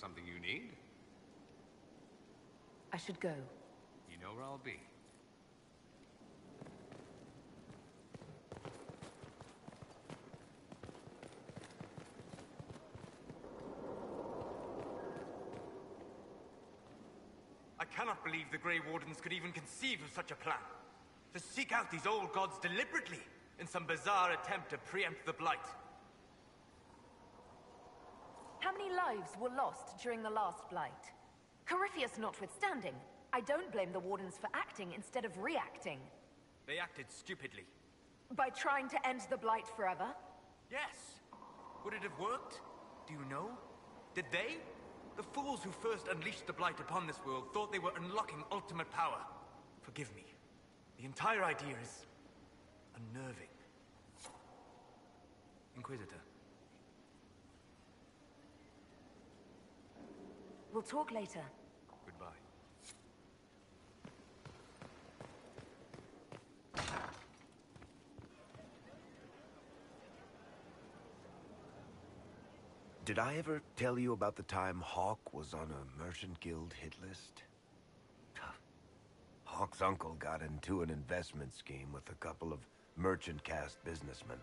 something you need? I should go. You know where I'll be. I cannot believe the Grey Wardens could even conceive of such a plan. To seek out these old gods deliberately, in some bizarre attempt to preempt the Blight. How many lives were lost during the last Blight? Corypheus notwithstanding, I don't blame the Wardens for acting instead of reacting. They acted stupidly. By trying to end the Blight forever? Yes. Would it have worked? Do you know? Did they? The fools who first unleashed the Blight upon this world thought they were unlocking ultimate power. Forgive me. The entire idea is unnerving. Inquisitor. We'll talk later. Goodbye. Did I ever tell you about the time Hawk was on a Merchant Guild hit list? Hawk's uncle got into an investment scheme with a couple of merchant caste businessmen.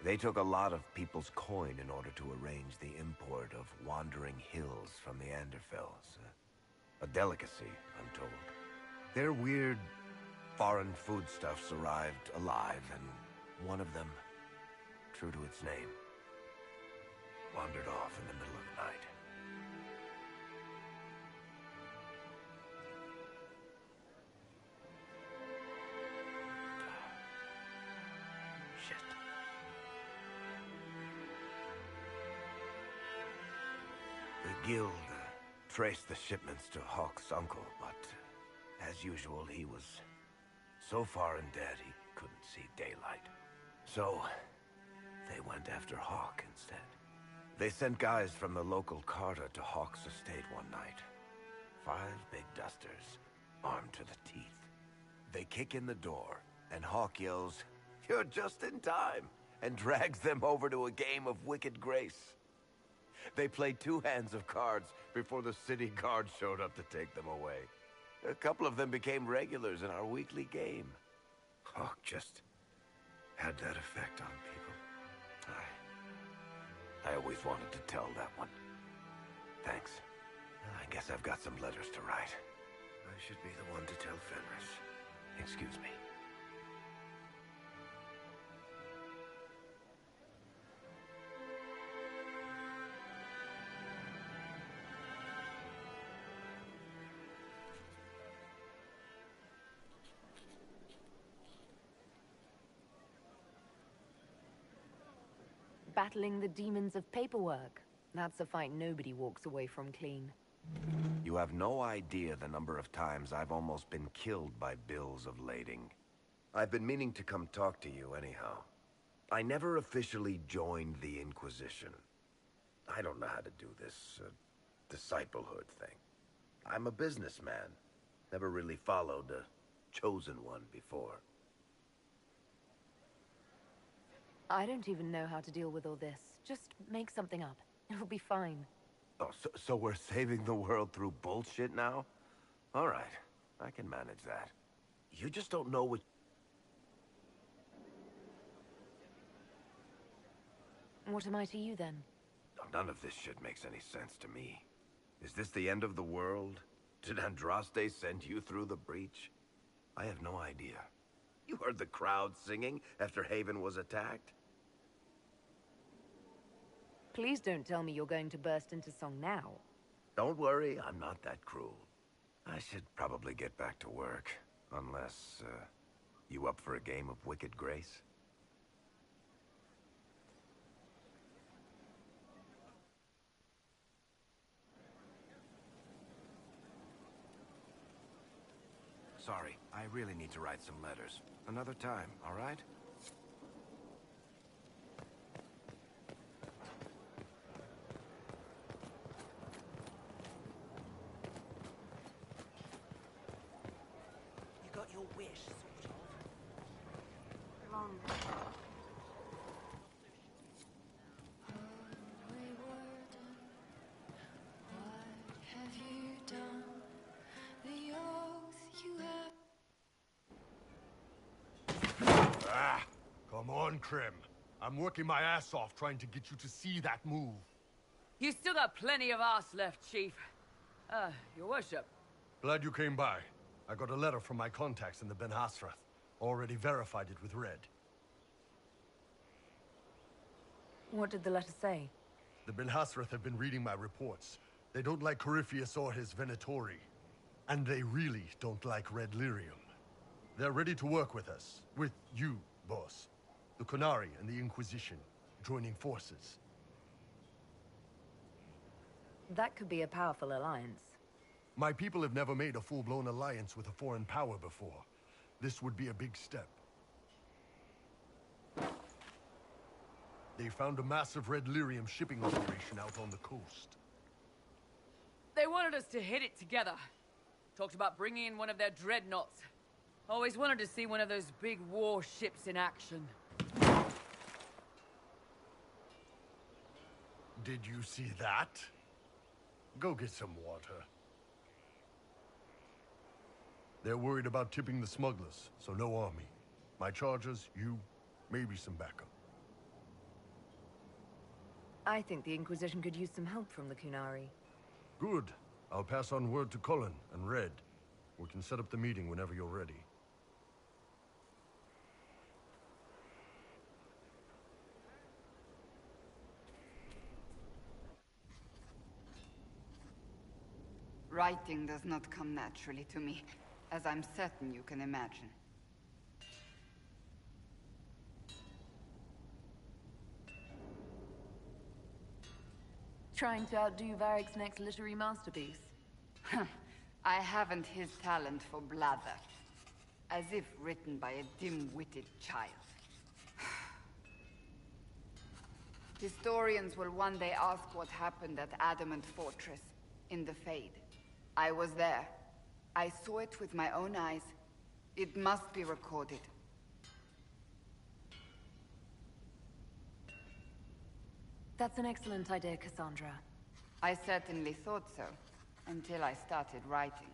They took a lot of people's coin in order to arrange the import of wandering hills from the Anderfells. A delicacy, I'm told. Their weird, foreign foodstuffs arrived alive, and one of them, true to its name, wandered off in the middle of the night. Shit. The guild traced the shipments to Hawk's uncle, but as usual, he was so far in debt he couldn't see daylight. So, they went after Hawk instead. They sent guys from the local carter to Hawk's estate one night. 5 big dusters, armed to the teeth. They kick in the door, and Hawk yells, "You're just in time," and drags them over to a game of Wicked Grace. They played 2 hands of cards before the city guard showed up to take them away. A couple of them became regulars in our weekly game. Hawk just had that effect on people. I always wanted to tell that one. Thanks. I guess I've got some letters to write. I should be the one to tell Fenris. Excuse me. Battling the demons of paperwork. That's a fight nobody walks away from clean. You have no idea the number of times I've almost been killed by bills of lading. I've been meaning to come talk to you anyhow. I never officially joined the Inquisition. I don't know how to do this, disciplehood thing. I'm a businessman. Never really followed a chosen one before. I don't even know how to deal with all this. Just make something up. It'll be fine. Oh, so we're saving the world through bullshit now? All right, I can manage that. You just don't know what... What am I to you, then? None of this shit makes any sense to me. Is this the end of the world? Did Andraste send you through the breach? I have no idea. You heard the crowd singing after Haven was attacked? Please don't tell me you're going to burst into song now. Don't worry, I'm not that cruel. I should probably get back to work. Unless, you up for a game of Wicked Grace? Sorry, I really need to write some letters. Another time, all right? You got your wish, sort of. Long. you done the oath you have? Ah, come on, Krim. I'm working my ass off trying to get you to see that move. You still got plenty of arse left, Chief. Your worship. Glad you came by. I got a letter from my contacts in the Ben Hasrath. Already verified it with Red. What did the letter say? The Ben Hasrath have been reading my reports. They don't like Corypheus or his Venatori. And they really don't like Red Lyrium. They're ready to work with us. With you, boss. The Qunari and the Inquisition, joining forces. That could be a powerful alliance. My people have never made a full-blown alliance with a foreign power before. This would be a big step. They found a massive Red Lyrium shipping operation out on the coast. They wanted us to hit it together. Talked about bringing in one of their dreadnoughts. Always wanted to see one of those big warships in action. Did you see that? Go get some water. They're worried about tipping the smugglers, so no army. My chargers, you, maybe some backup. I think the Inquisition could use some help from the Qunari. Good. I'll pass on word to Cullen and Red. We can set up the meeting whenever you're ready. Writing does not come naturally to me, as I'm certain you can imagine. Trying to outdo Varric's next literary masterpiece. I haven't his talent for blather. As if written by a dim-witted child. Historians will one day ask what happened at Adamant Fortress, in the Fade. I was there. I saw it with my own eyes. It must be recorded. That's an excellent idea, Cassandra. I certainly thought so, until I started writing.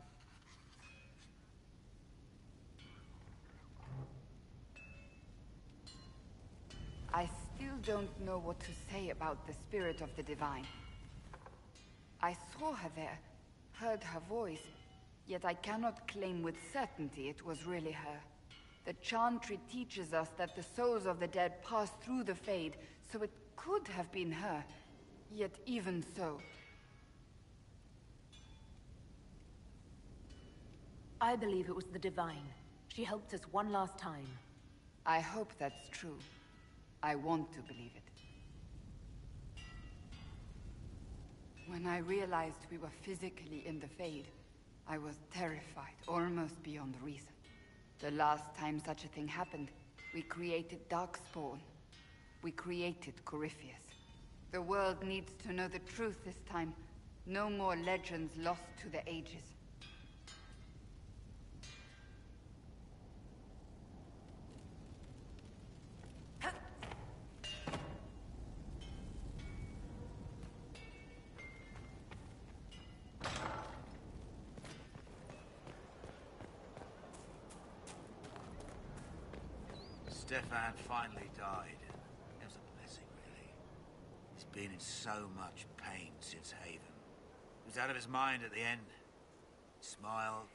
I still don't know what to say about the spirit of the Divine. I saw her there, heard her voice, yet I cannot claim with certainty it was really her. The Chantry teaches us that the souls of the dead pass through the Fade, so it could have been her. Yet even so... I believe it was the Divine. She helped us one last time. I hope that's true. I want to believe it. When I realized we were physically in the Fade, I was terrified, almost beyond reason. The last time such a thing happened, we created Darkspawn. We created Corypheus. The world needs to know the truth this time. No more legends lost to the ages. Stefan finally died. It was a blessing, really. He's been in so much pain since Haven. He was out of his mind at the end. He smiled,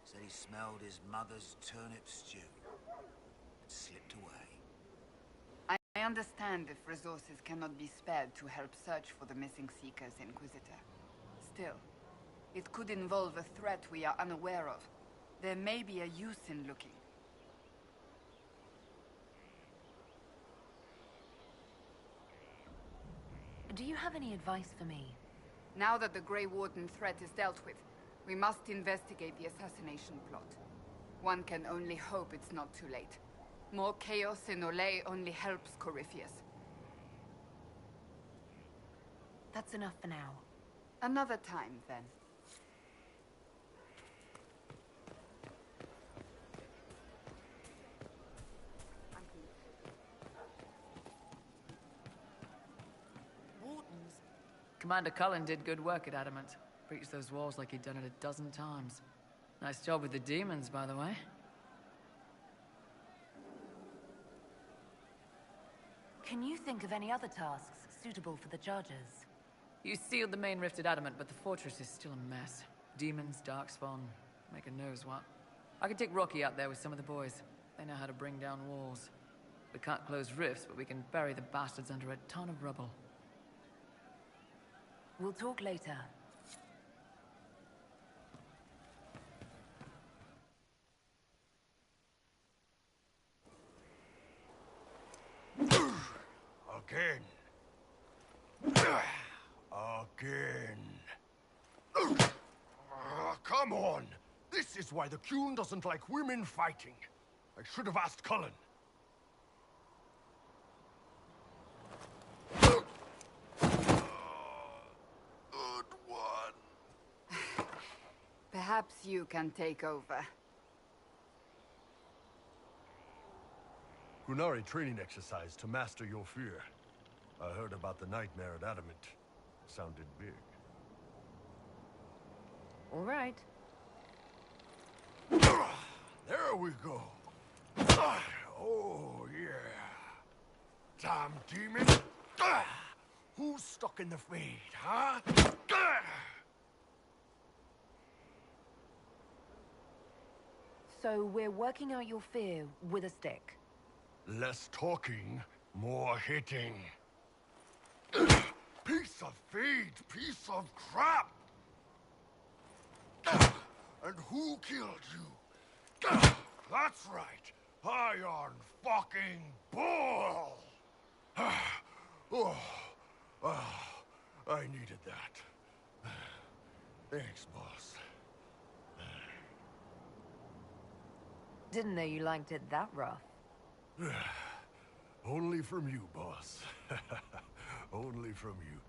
said he smelled his mother's turnip stew, and slipped away. I understand if resources cannot be spared to help search for the missing Seeker's Inquisitor. Still, it could involve a threat we are unaware of. There may be a use in looking. Do you have any advice for me? Now that the Grey Warden threat is dealt with, we must investigate the assassination plot. One can only hope it's not too late. More chaos in Olay only helps Corypheus. That's enough for now. Another time, then. Commander Cullen did good work at Adamant. Breached those walls like he'd done it a dozen times. Nice job with the demons, by the way. Can you think of any other tasks suitable for the Chargers? You sealed the main rifted adamant, but the fortress is still a mess. Demons, darkspawn, make a knows what. I could take Rocky out there with some of the boys. They know how to bring down walls. We can't close rifts, but we can bury the bastards under a ton of rubble. We'll talk later. Again. Again. Come on! This is why the Qun doesn't like women fighting. I should have asked Cullen. Good one. Perhaps you can take over. Qunari training exercise to master your fear. I heard about the nightmare at Adamant. It sounded big. All right. There we go. Oh, yeah. Damn demon. Who's stuck in the fade, huh? So we're working out your fear with a stick. Less talking, more hitting. Piece of feed, piece of crap! And who killed you? That's right, Iron fucking Bull! I needed that. Thanks, boss. Didn't know you liked it that rough. Only from you, boss. Only from you.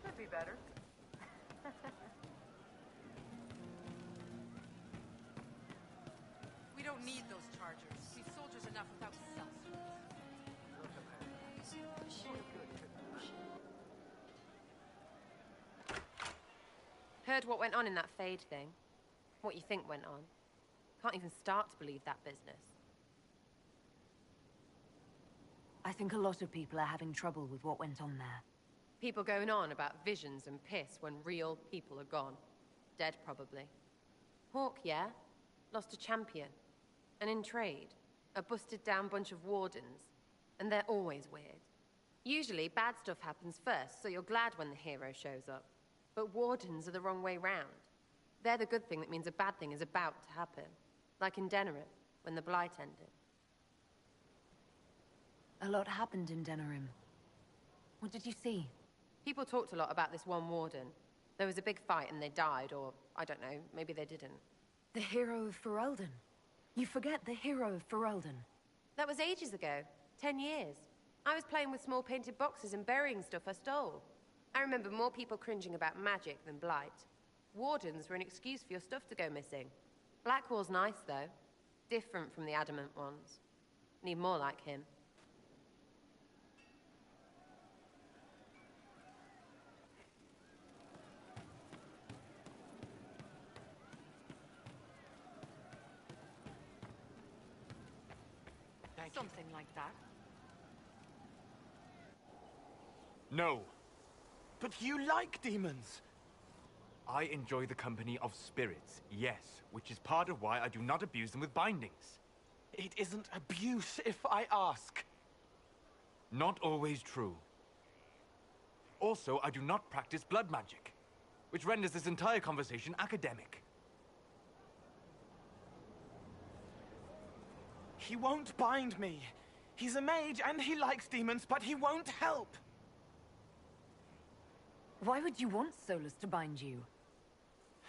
Could be better. We don't need those chargers. We've soldiers enough without self. Heard what went on in that Fade thing. What you think went on. Can't even start to believe that business. I think a lot of people are having trouble with what went on there. People going on about visions and piss when real people are gone. Dead, probably. Hawk, yeah? Lost a champion. And in trade, a busted down bunch of wardens. And they're always weird. Usually, bad stuff happens first, so you're glad when the hero shows up. But wardens are the wrong way round. They're the good thing that means a bad thing is about to happen. Like in Denerim, when the Blight ended. A lot happened in Denerim. What did you see? People talked a lot about this one warden. There was a big fight and they died, or, I don't know, maybe they didn't. The hero of Ferelden. You forget the hero of Ferelden. That was ages ago. 10 years. I was playing with small painted boxes and burying stuff I stole. I remember more people cringing about magic than Blight. Wardens were an excuse for your stuff to go missing. Blackwall's nice, though. Different from the adamant ones. Need more like him. Something like that. No. But you like demons! I enjoy the company of spirits, yes, which is part of why I do not abuse them with bindings. It isn't abuse if I ask. Not always true. Also, I do not practice blood magic, which renders this entire conversation academic. He won't bind me. He's a mage and he likes demons, but he won't help. Why would you want Solus to bind you?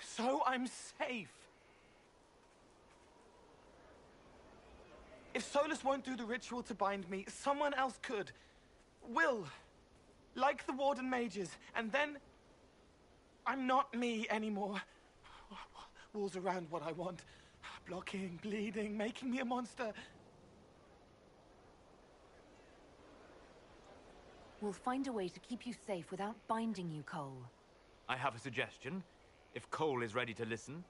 So I'm safe. If Solus won't do the ritual to bind me, someone else could. Will. Like the Warden mages. And then I'm not me anymore. walls around what I want. Blocking, bleeding, making me a monster. We'll find a way to keep you safe without binding you, Cole. I have a suggestion, if Cole is ready to listen.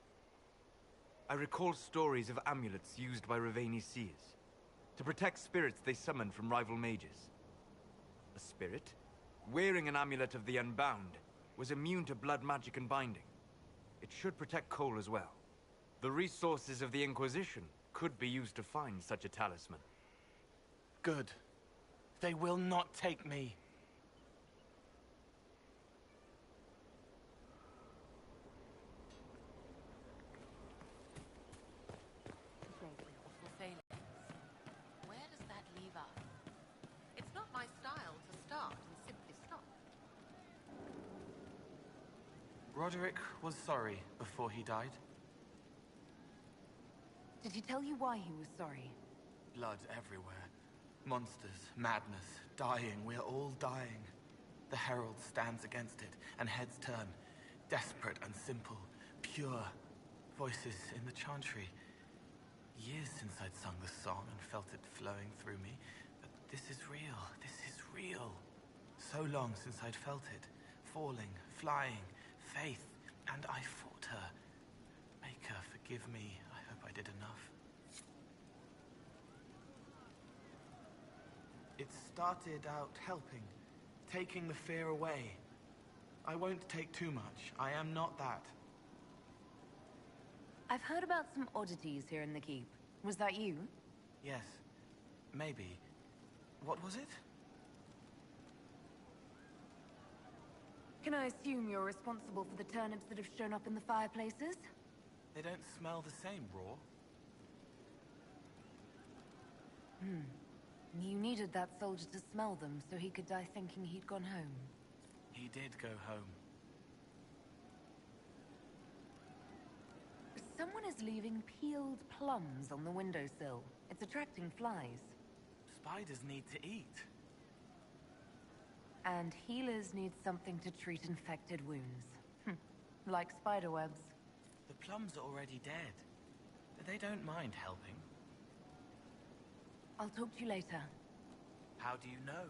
I recall stories of amulets used by Raveni seers to protect spirits they summoned from rival mages. A spirit, wearing an amulet of the Unbound, was immune to blood magic and binding. It should protect Cole as well. The resources of the Inquisition could be used to find such a talisman. Good. They will not take me. Where does that leave us? It's not my style to start and simply stop. Roderick was sorry before he died. Did he tell you why he was sorry? Blood everywhere. Monsters, madness, dying. We're all dying. The Herald stands against it, and heads turn. Desperate and simple, pure. Voices in the chantry. Years since I'd sung the song and felt it flowing through me. But this is real. This is real. So long since I'd felt it. Falling, flying, faith. And I fought her. Make her forgive me. I hope I did enough. It started out helping. Taking the fear away. I won't take too much. I am not that. I've heard about some oddities here in the keep. Was that you? Yes. Maybe. What was it? Can I assume you're responsible for the turnips that have shown up in the fireplaces? They don't smell the same, raw. You needed that soldier to smell them so he could die thinking he'd gone home. He did go home. Someone is leaving peeled plums on the windowsill. It's attracting flies. Spiders need to eat. And healers need something to treat infected wounds. Like spiderwebs. The plums are already dead. They don't mind helping. I'll talk to you later. How do you know?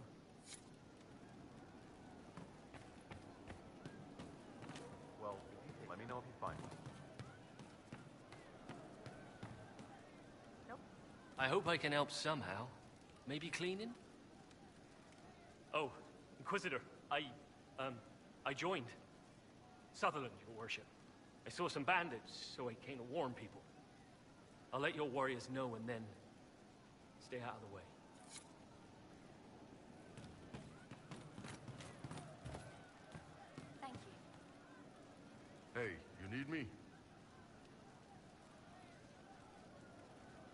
Well, let me know if you find one. I hope I can help somehow. Maybe cleaning? Oh, Inquisitor, I joined. Sutherland, your worship. I saw some bandits, so I came to warn people. I'll let your warriors know and then stay out of the way. Thank you. Hey, you need me?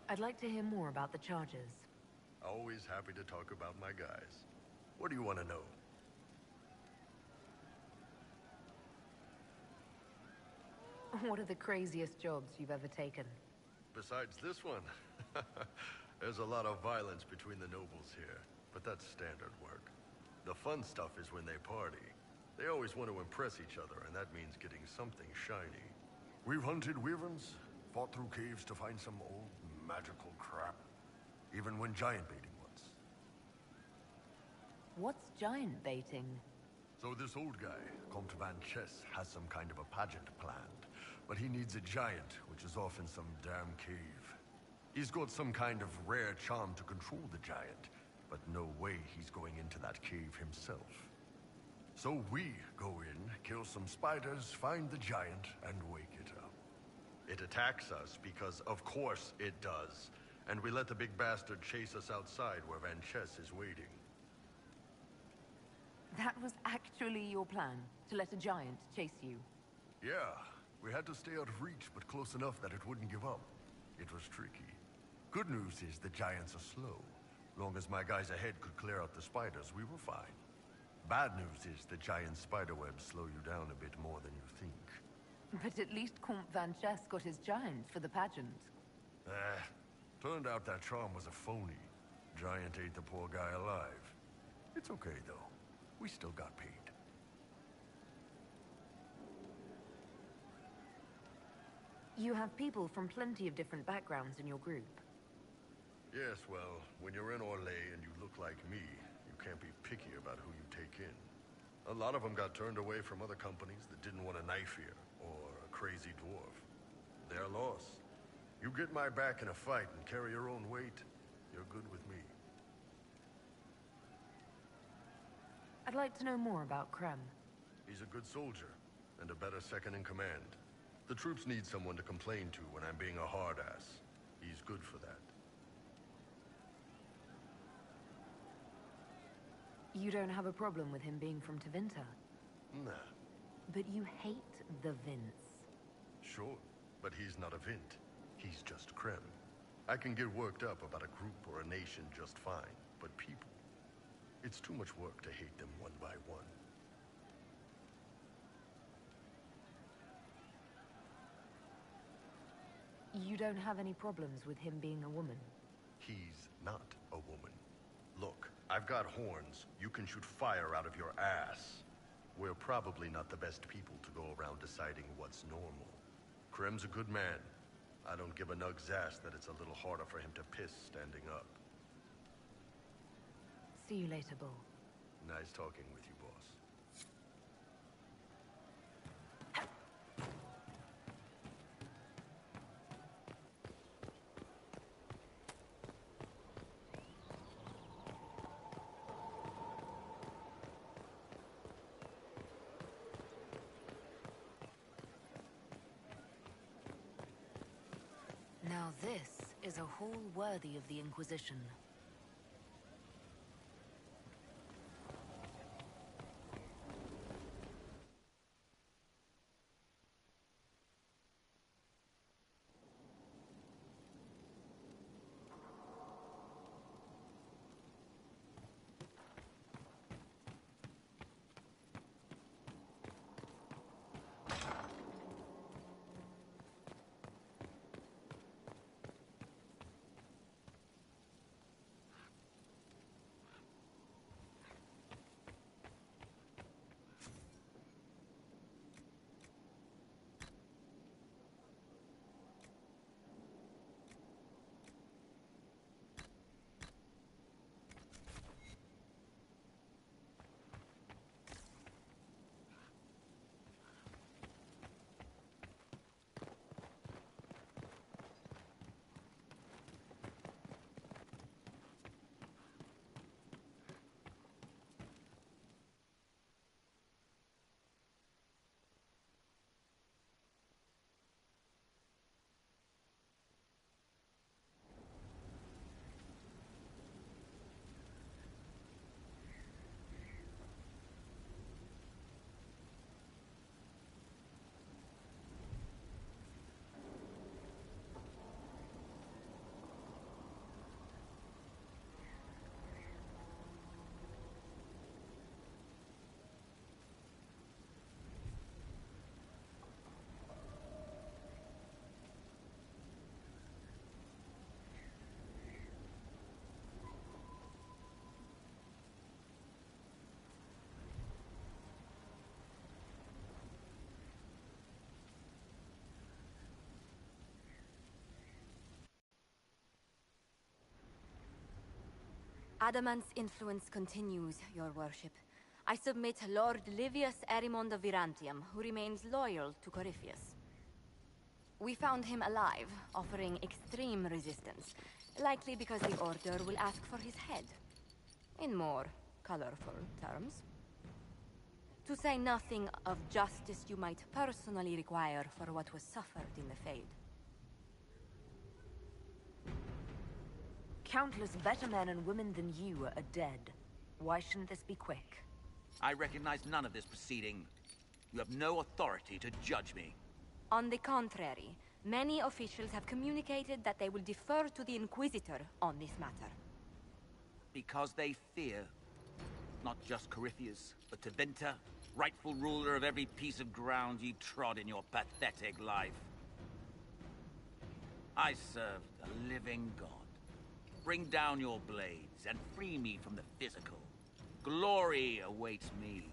I'd like to hear more about the charges. Always happy to talk about my guys. What do you want to know? What are the craziest jobs you've ever taken? Besides this one, there's a lot of violence between the nobles here, but that's standard work. The fun stuff is when they party. They always want to impress each other, and that means getting something shiny. We've hunted wyverns, fought through caves to find some old magical crap, even when giant baiting once. What's giant baiting? So this old guy, Comte Van Chess, has some kind of a pageant planned, but he needs a giant, which is off in some damn cave. He's got some kind of rare charm to control the giant, but no way he's going into that cave himself. So we go in, kill some spiders, find the giant, and wake it up. It attacks us because, of course, it does. And we let the big bastard chase us outside where Van Chess is waiting. That was actually your plan, to let a giant chase you. Yeah, we had to stay out of reach, but close enough that it wouldn't give up. It was tricky. Good news is the giants are slow. Long as my guys ahead could clear out the spiders, we were fine. Bad news is the giant spiderwebs slow you down a bit more than you think. But at least Comte Van Chess got his giant for the pageant. Turned out that charm was a phony. Giant ate the poor guy alive. It's okay, though. We still got paid. You have people from plenty of different backgrounds in your group. Yes, well, when you're in Orlais and you look like me, you can't be picky about who you take in. A lot of them got turned away from other companies that didn't want a knife here, or a crazy dwarf. Their loss. You get my back in a fight and carry your own weight, you're good with me. I'd like to know more about Krem. He's a good soldier, and a better second in command. The troops need someone to complain to when I'm being a hard-ass. He's good for that. You don't have a problem with him being from Tevinter? Nah. But you hate the Vince. Sure, but he's not a Vint. He's just Krem. I can get worked up about a group or a nation just fine, but people... It's too much work to hate them one by one. You don't have any problems with him being a woman? He's not a woman. Look, I've got horns. You can shoot fire out of your ass. We're probably not the best people to go around deciding what's normal. Krem's a good man. I don't give a nug's ass that it's a little harder for him to piss standing up. See you later, Bull. Nice talking with you, boss. Now this is a hall worthy of the Inquisition. Adamant's influence continues, your worship. I submit Lord Livius Erimond of Virantium, who remains loyal to Corypheus. We found him alive, offering extreme resistance, likely because the Order will ask for his head. In more colorful terms. To say nothing of justice you might personally require for what was suffered in the Fade. Countless better men and women than you are dead. Why shouldn't this be quick? I recognize none of this proceeding. You have no authority to judge me. On the contrary, many officials have communicated that they will defer to the Inquisitor on this matter. Because they fear not just Corypheus, but Tevinter, rightful ruler of every piece of ground ye trod in your pathetic life. I serve the living God. Bring down your blades and free me from the physical. Glory awaits me.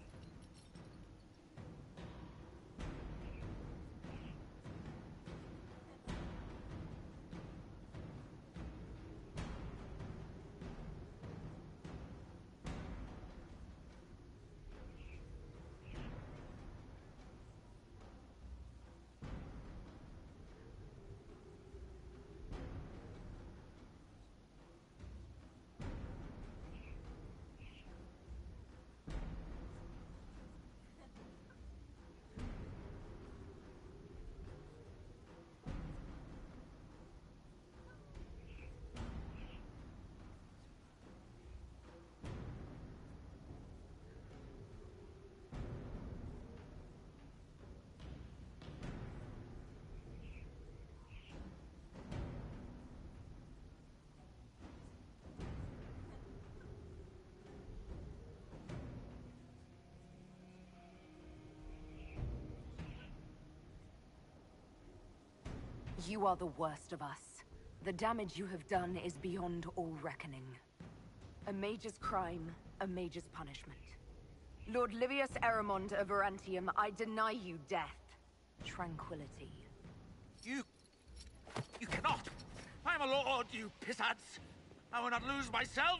You are the worst of us. The damage you have done is beyond all reckoning. A mage's crime, a mage's punishment. Lord Livius Erimond of Virantium, I deny you death. Tranquility. You cannot! I am a lord, you pissants! I will not lose myself!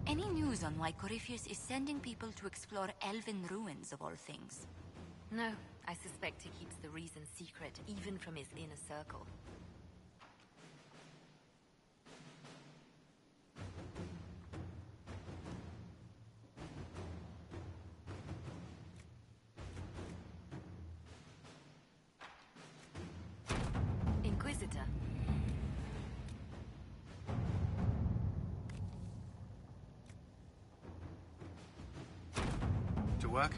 Any news on why Corypheus is sending people to explore elven ruins of all things? No, I suspect he keeps the reason secret, even from his inner circle. Inquisitor. To work?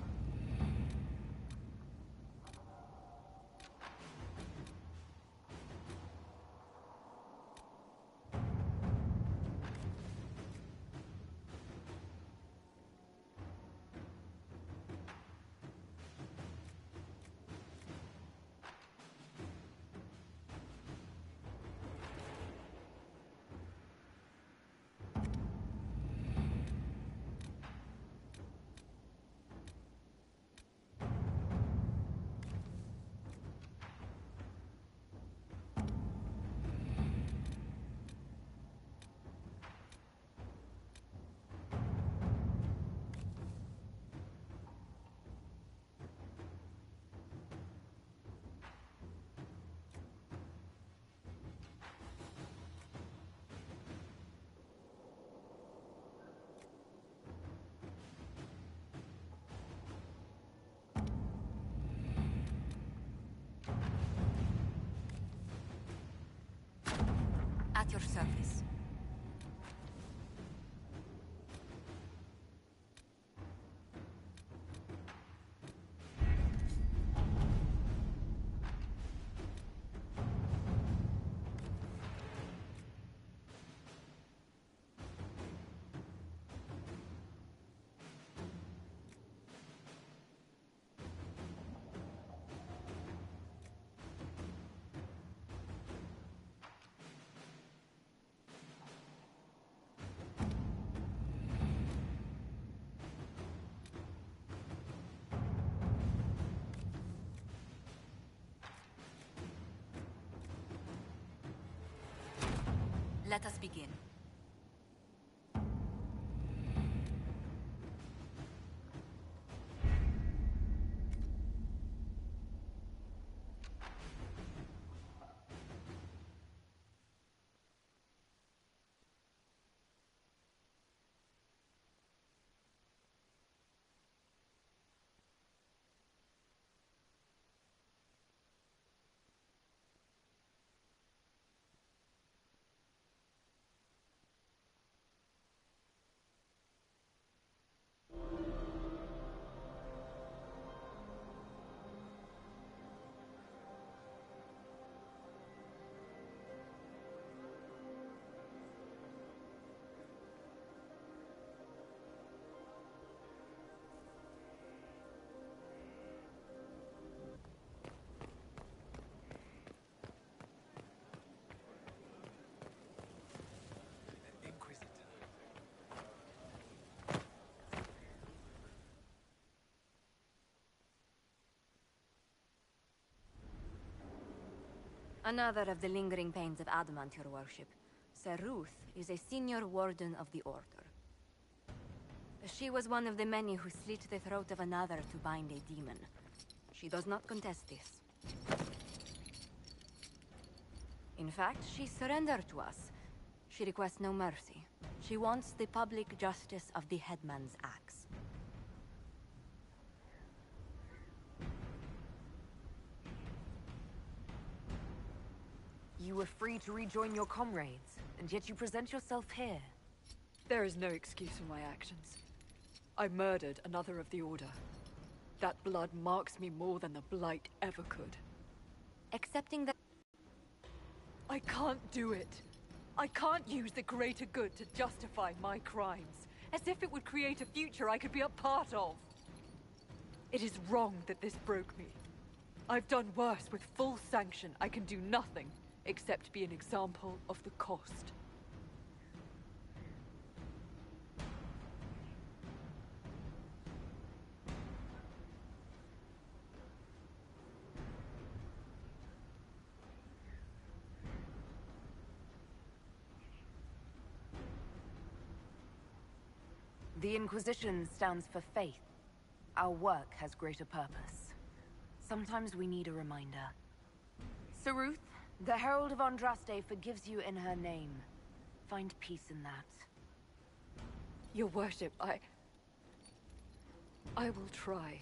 At your service. Let us begin. Another of the lingering pains of Adamant, your worship. Sir Ruth is a senior warden of the Order. She was one of the many who slit the throat of another to bind a demon. She does not contest this. In fact, she surrendered to us. She requests no mercy. She wants the public justice of the headman's axe. You were free to rejoin your comrades, and yet you present yourself here. There is no excuse for my actions. I murdered another of the Order. That blood marks me more than the Blight ever could. Accepting that... I can't do it. I can't use the greater good to justify my crimes, as if it would create a future I could be a part of. It is wrong that this broke me. I've done worse with full sanction. I can do nothing except be an example of the cost. The Inquisition stands for faith. Our work has greater purpose. Sometimes we need a reminder. Sir Ruth, the Herald of Andraste forgives you in her name. Find peace in that. Your worship, I will try.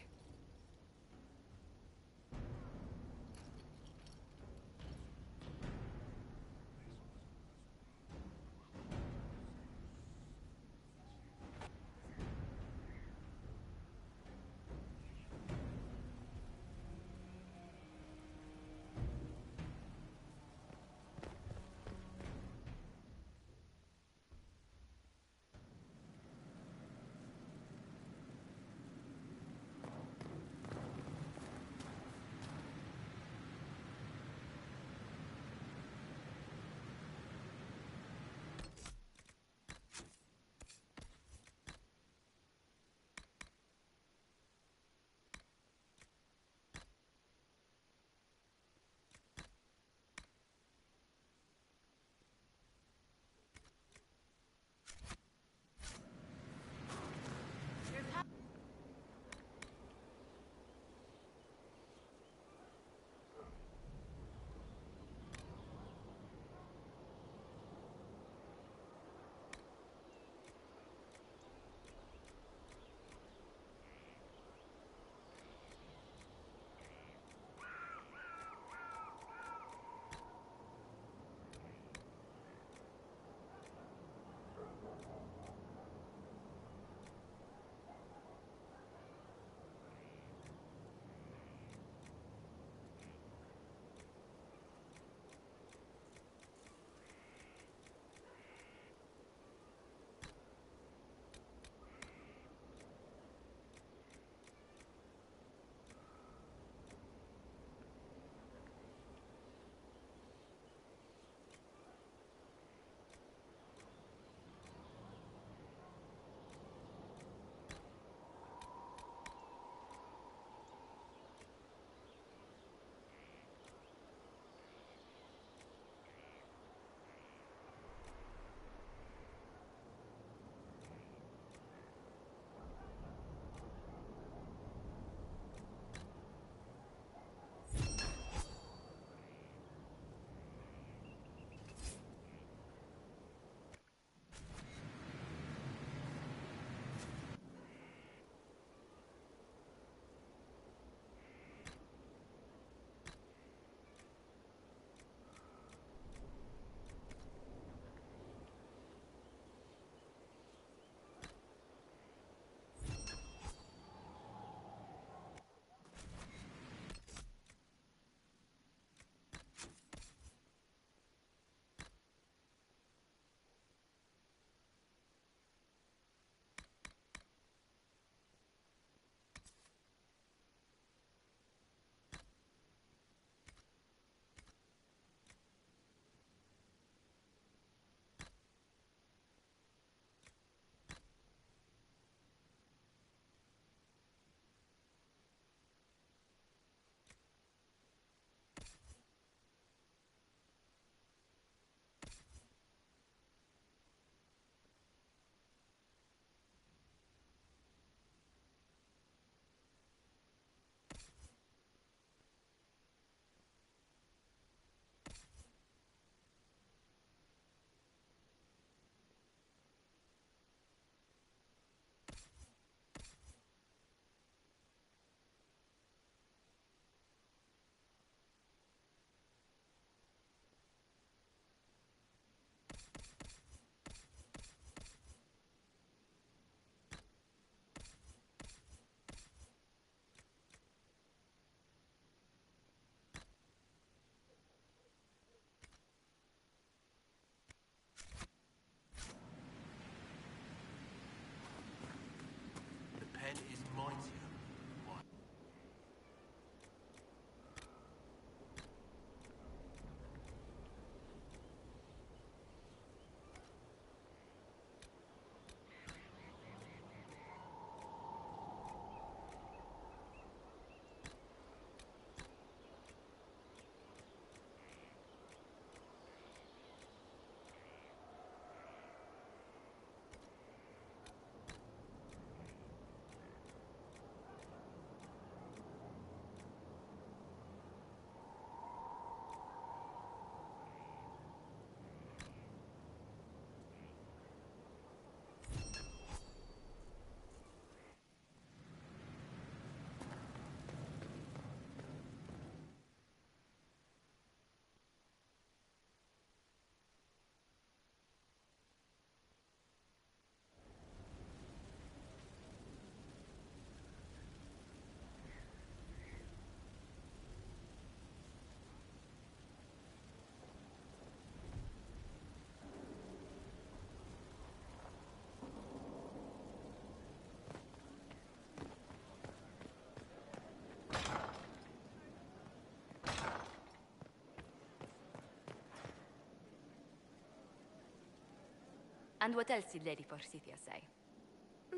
And what else did Lady Forsythia say?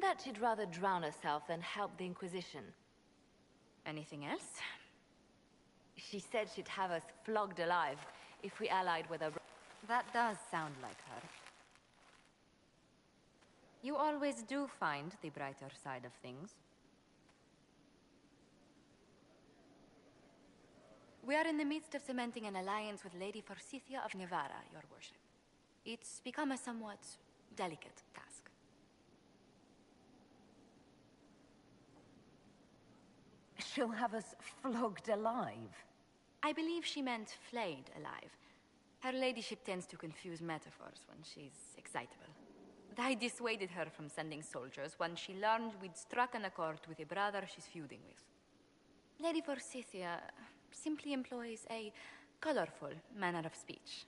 That she'd rather drown herself than help the Inquisition. Anything else? She said she'd have us flogged alive if we allied with her. That does sound like her. You always do find the brighter side of things. We are in the midst of cementing an alliance with Lady Forsythia of Navarra, your worship. It's become a somewhat delicate task. She'll have us flogged alive. I believe she meant flayed alive. Her ladyship tends to confuse metaphors when she's excitable. I dissuaded her from sending soldiers when she learned we'd struck an accord with a brother she's feuding with. Lady Forsythia simply employs a colorful manner of speech.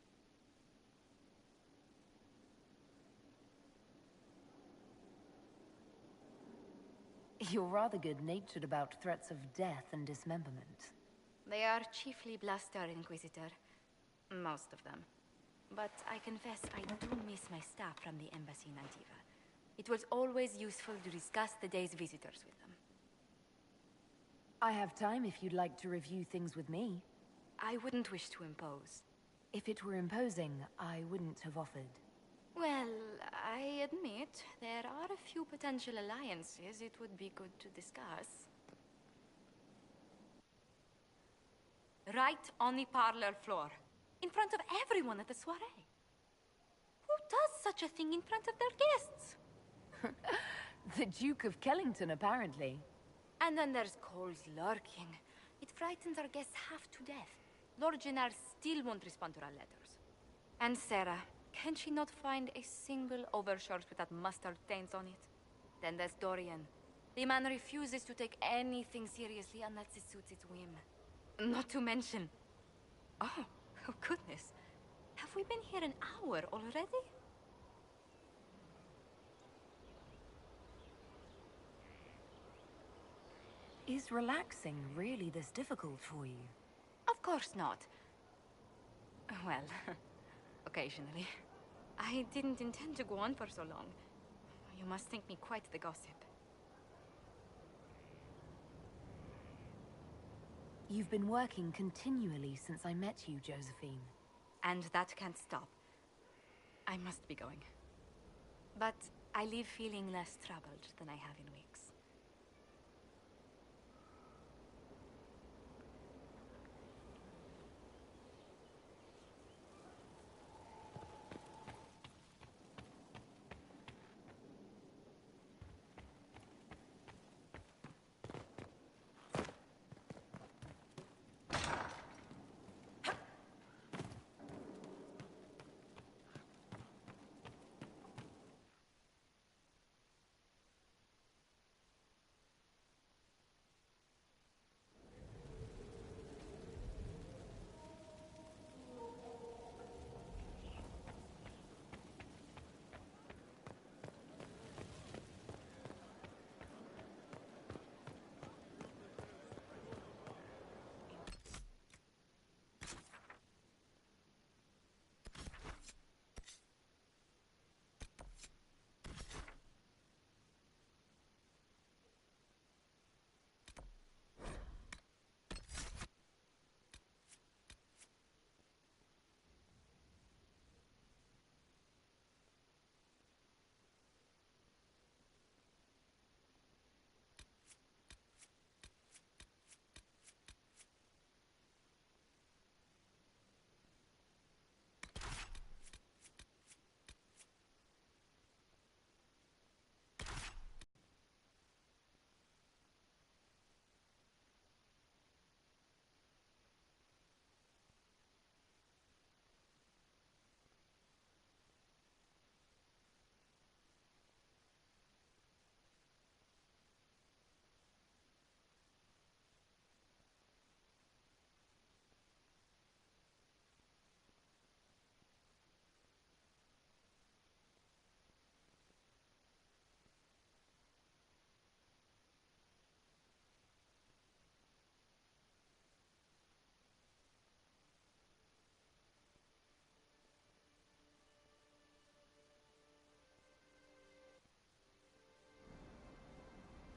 You're rather good-natured about threats of death and dismemberment. They are chiefly bluster, Inquisitor. Most of them. But I confess I do miss my staff from the embassy in Antiva. It was always useful to discuss the day's visitors with them. I have time if you'd like to review things with me. I wouldn't wish to impose. If it were imposing, I wouldn't have offered. Well, I admit there are a few potential alliances it would be good to discuss. Right on the parlor floor. In front of everyone at the soiree. Who does such a thing in front of their guests? The Duke of Kellington, apparently. And then there's Cole's lurking. It frightens our guests half to death. Lord Gennard still won't respond to our letters. And Sarah, can she not find a single overshirt without mustard stains on it? Then there's Dorian. The man refuses to take anything seriously unless it suits its whim. Not to mention... Oh goodness. Have we been here an hour already? Is relaxing really this difficult for you? Of course not. Well, occasionally. I didn't intend to go on for so long. You must think me quite the gossip. You've been working continually since I met you, Josephine. And that can't stop. I must be going. But I leave feeling less troubled than I have in weeks.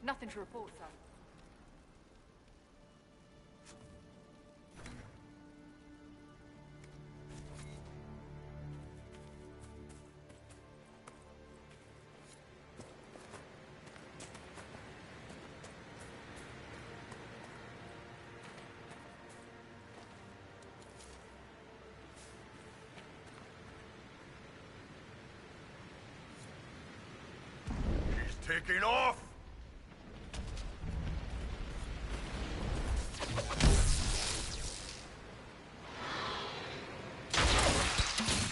Nothing to report, sir. Taking off!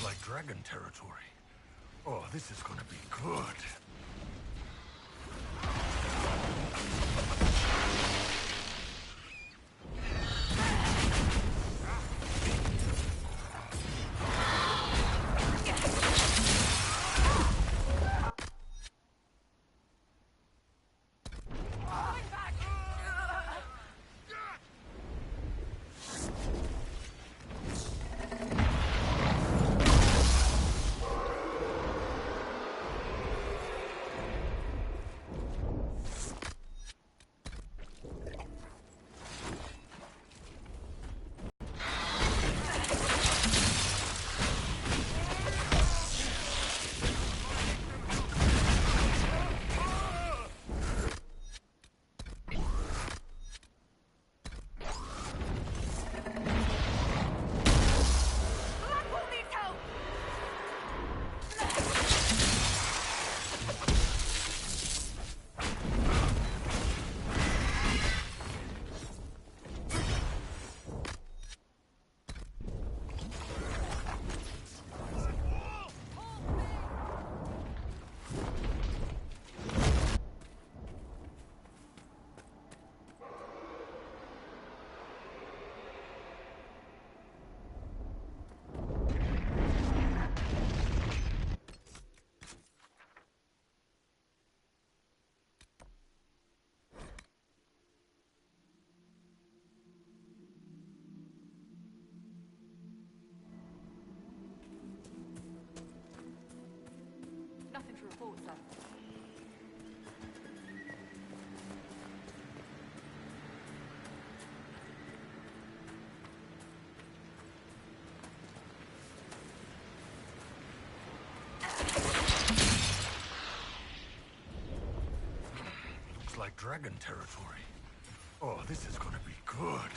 Like dragon territory. Oh, this is gonna be good. Nothing to report, sir. Looks like dragon territory. Oh, this is gonna be good.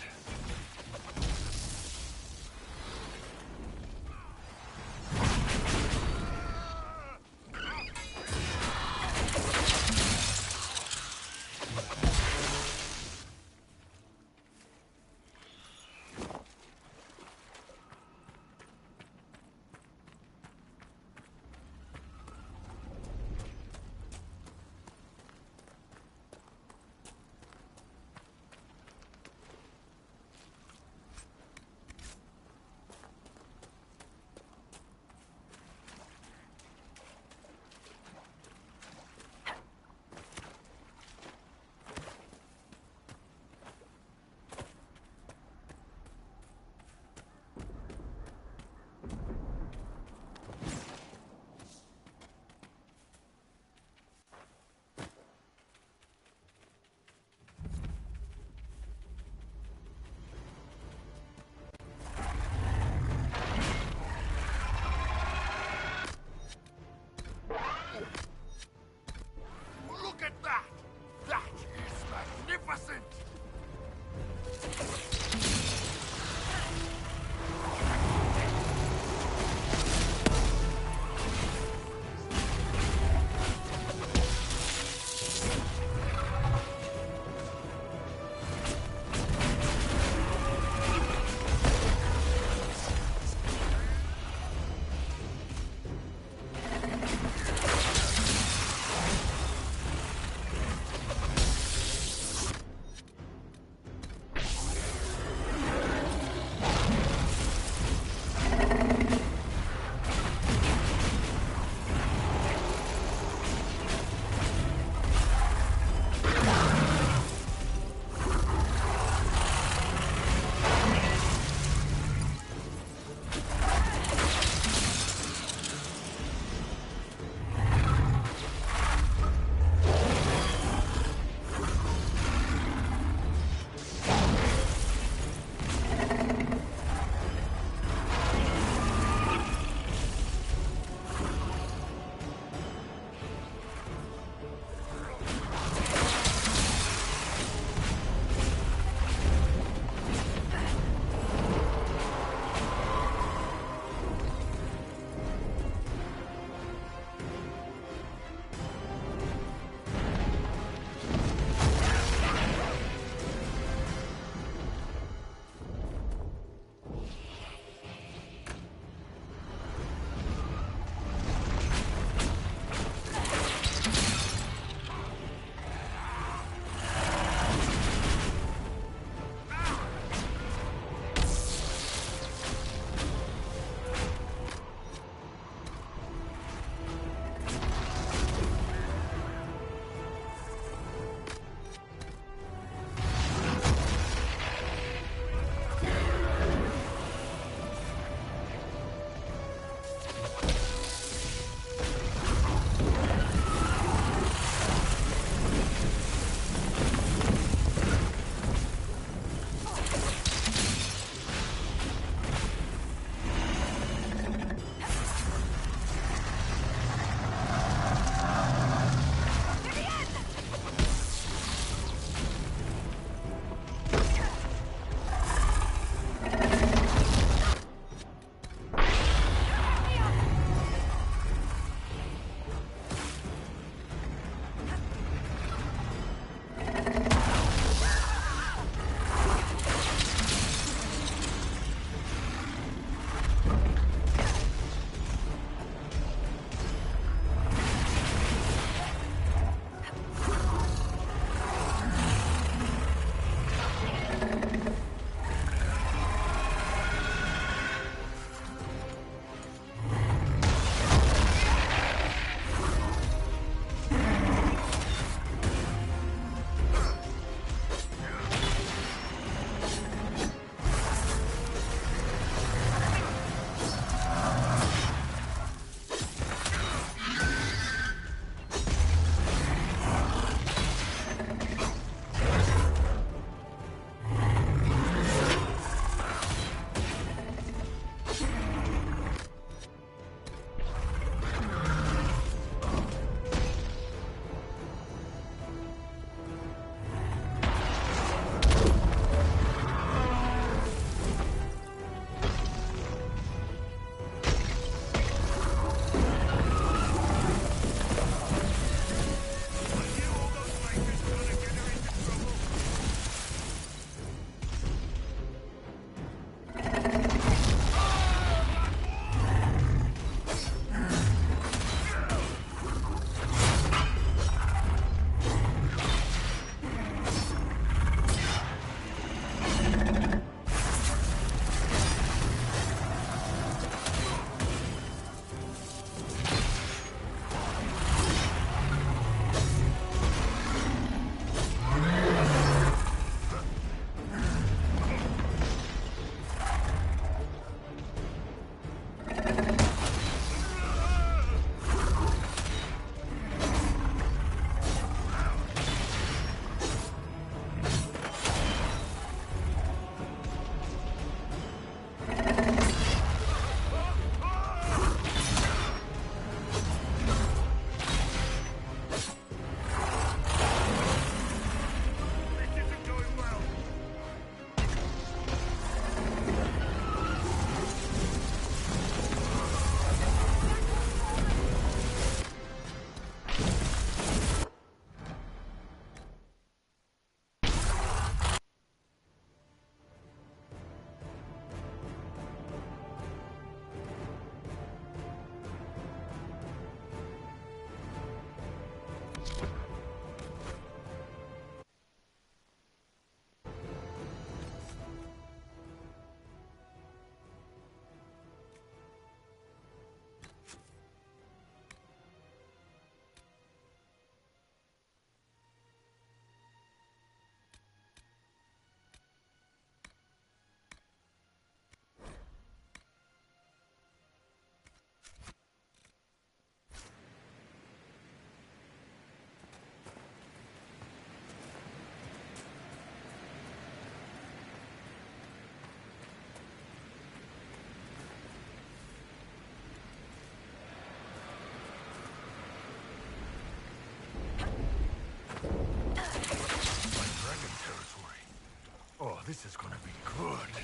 This is gonna be good.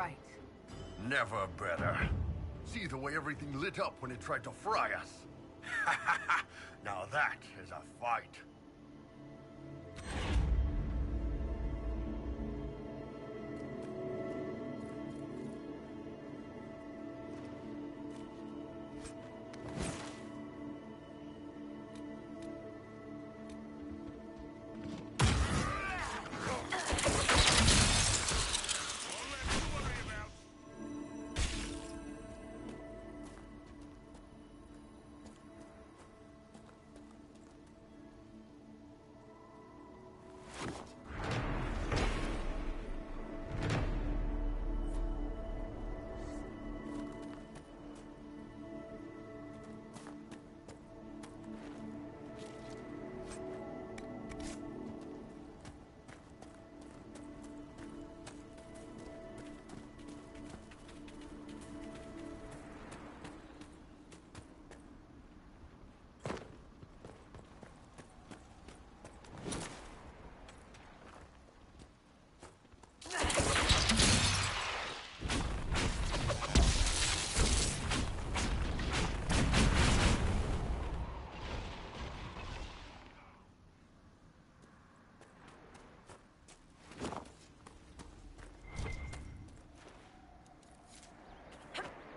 right. Never better. See the way everything lit up when it tried to fry us. Now that is a fight.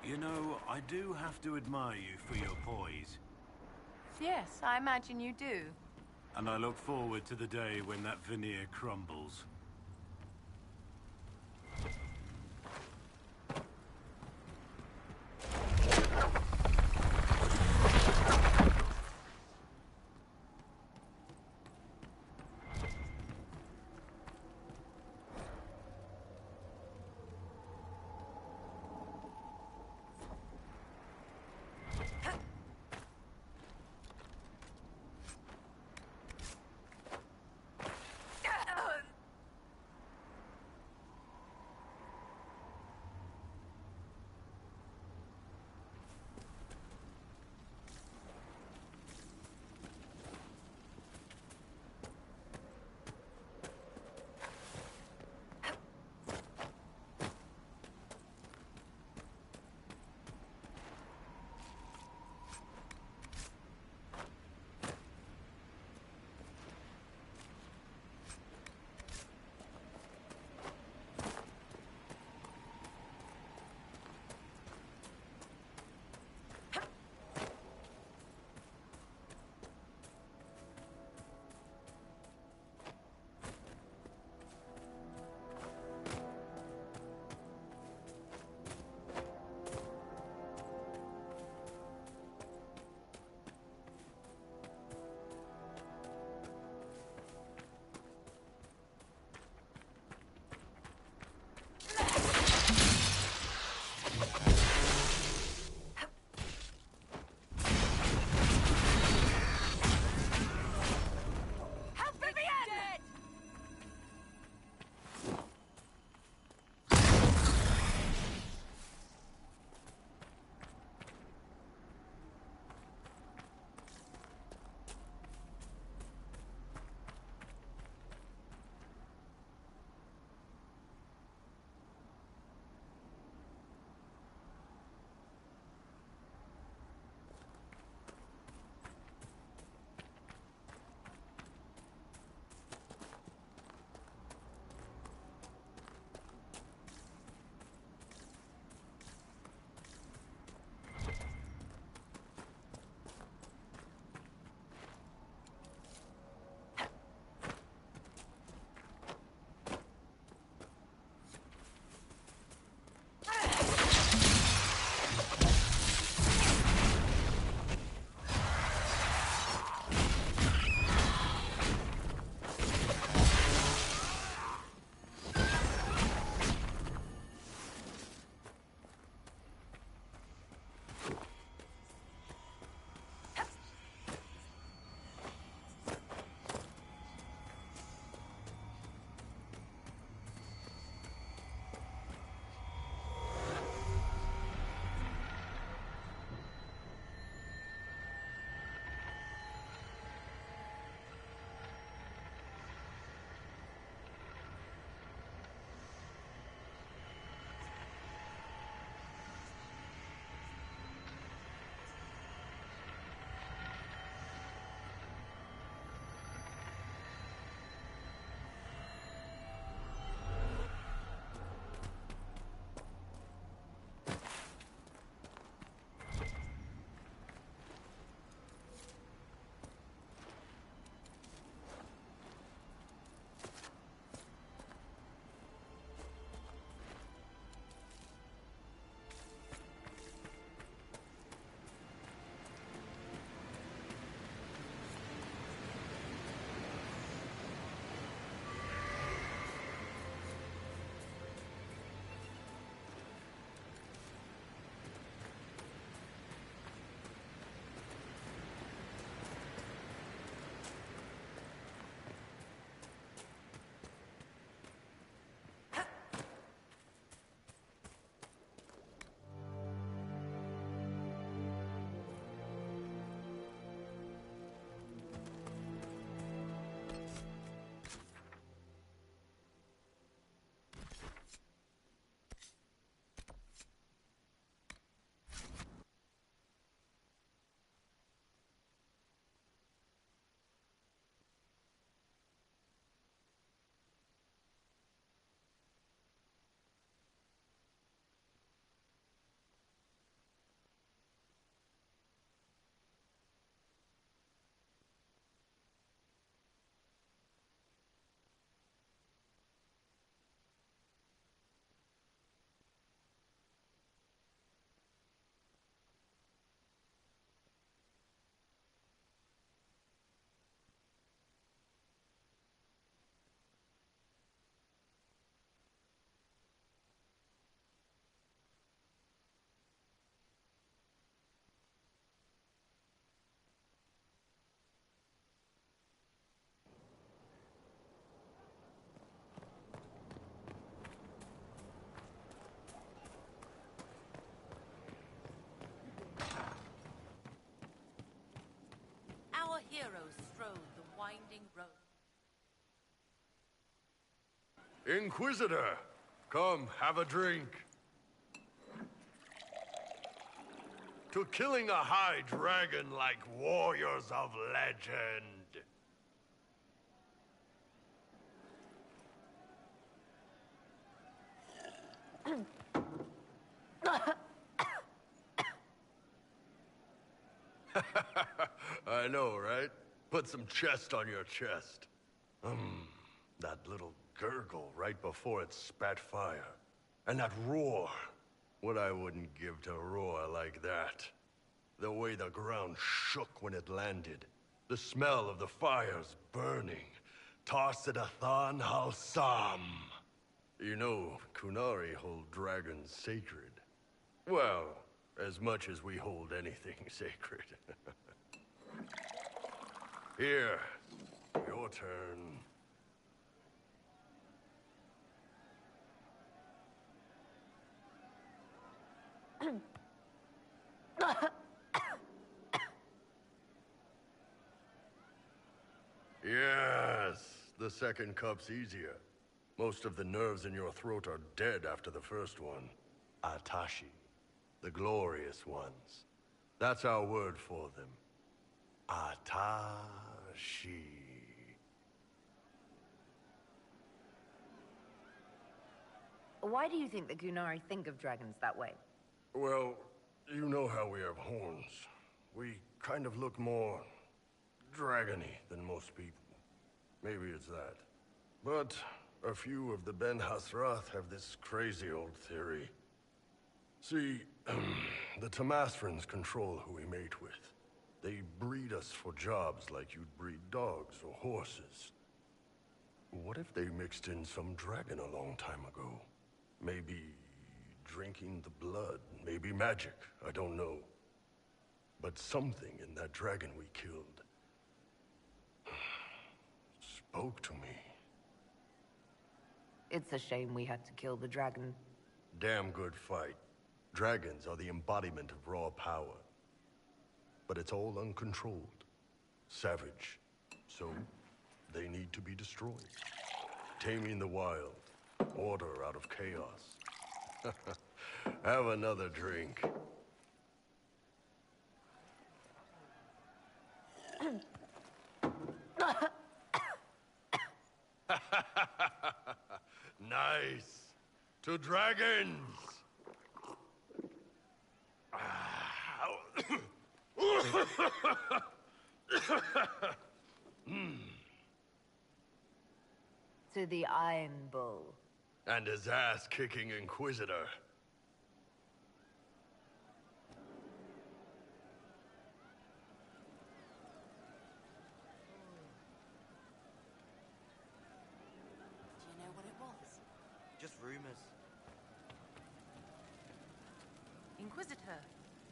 You know, I do have to admire you for your poise. Yes, I imagine you do. And I look forward to the day when that veneer crumbles. heroes strode the winding road. Inquisitor, come, have a drink. To killing a high dragon like warriors of legend. I know, right? Put some chest on your chest. That little gurgle right before it spat fire. And that roar. What I wouldn't give to roar like that. The way the ground shook when it landed. The smell of the fires burning. Tarsidathan Halsam. You know, Kunari hold dragons sacred. Well, as much as we hold anything sacred. Here, your turn. Yes, the second cup's easier. Most of the nerves in your throat are dead after the first one. Atashi, the glorious ones. That's our word for them. Atashi. Why do you think the Gunari think of dragons that way? Well, you know how we have horns. We kind of look more dragony than most people. Maybe it's that. But a few of the Ben Hasrath have this crazy old theory. See, the Tamasrans control who we mate with. They breed us for jobs like you'd breed dogs or horses. What if they mixed in some dragon a long time ago? Maybe drinking the blood, maybe magic, I don't know. But something in that dragon we killed spoke to me. It's a shame we had to kill the dragon. Damn good fight. Dragons are the embodiment of raw power. But it's all uncontrolled. Savage. So, they need to be destroyed. Taming the wild. Order out of chaos. Have another drink. Nice. To dragons. To the Iron Bull. And his ass-kicking Inquisitor. Do you know what it was? Just rumors. Inquisitor.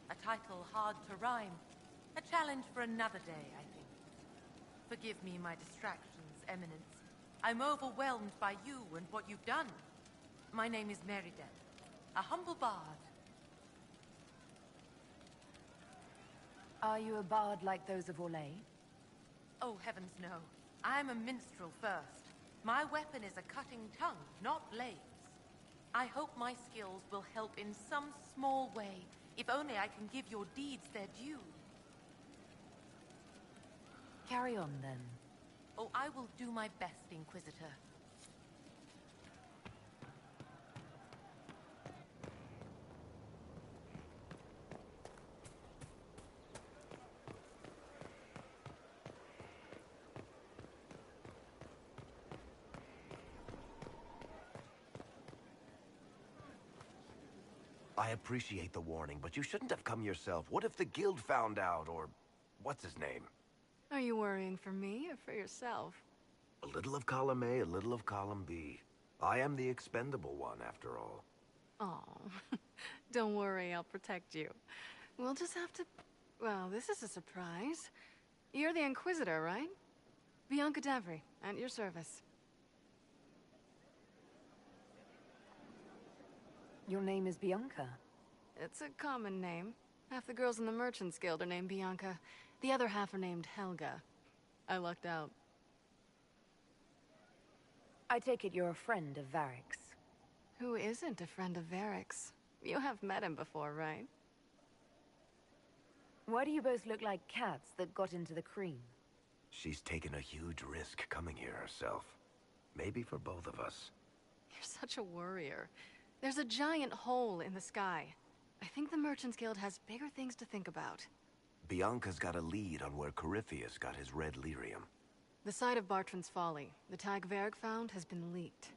A title hard to rhyme. A challenge for another day, I think. Forgive me my distractions, Eminence. I'm overwhelmed by you and what you've done. My name is Meriden, a humble bard. Are you a bard like those of Orlais? Oh, heavens no. I'm a minstrel first. My weapon is a cutting tongue, not blades. I hope my skills will help in some small way, if only I can give your deeds their due. Carry on, then. Oh, I will do my best, Inquisitor. I appreciate the warning, but you shouldn't have come yourself. What if the guild found out, or what's his name? Are you worrying for me or for yourself? A little of column A, a little of column B. I am the expendable one, after all. Oh, don't worry, I'll protect you. We'll just have to... Well, this is a surprise. You're the Inquisitor, right? Bianca Davry, at your service. Your name is Bianca. It's a common name. Half the girls in the Merchants Guild are named Bianca. The other half are named Helga. I lucked out. I take it you're a friend of Varric's. Who isn't a friend of Varric's? You have met him before, right? Why do you both look like cats that got into the cream? She's taken a huge risk coming here herself. Maybe for both of us. You're such a worrier. There's a giant hole in the sky. I think the Merchants Guild has bigger things to think about. Bianca's got a lead on where Corypheus got his red lyrium. The site of Bartran's Folly, the tag Varric found, has been leaked.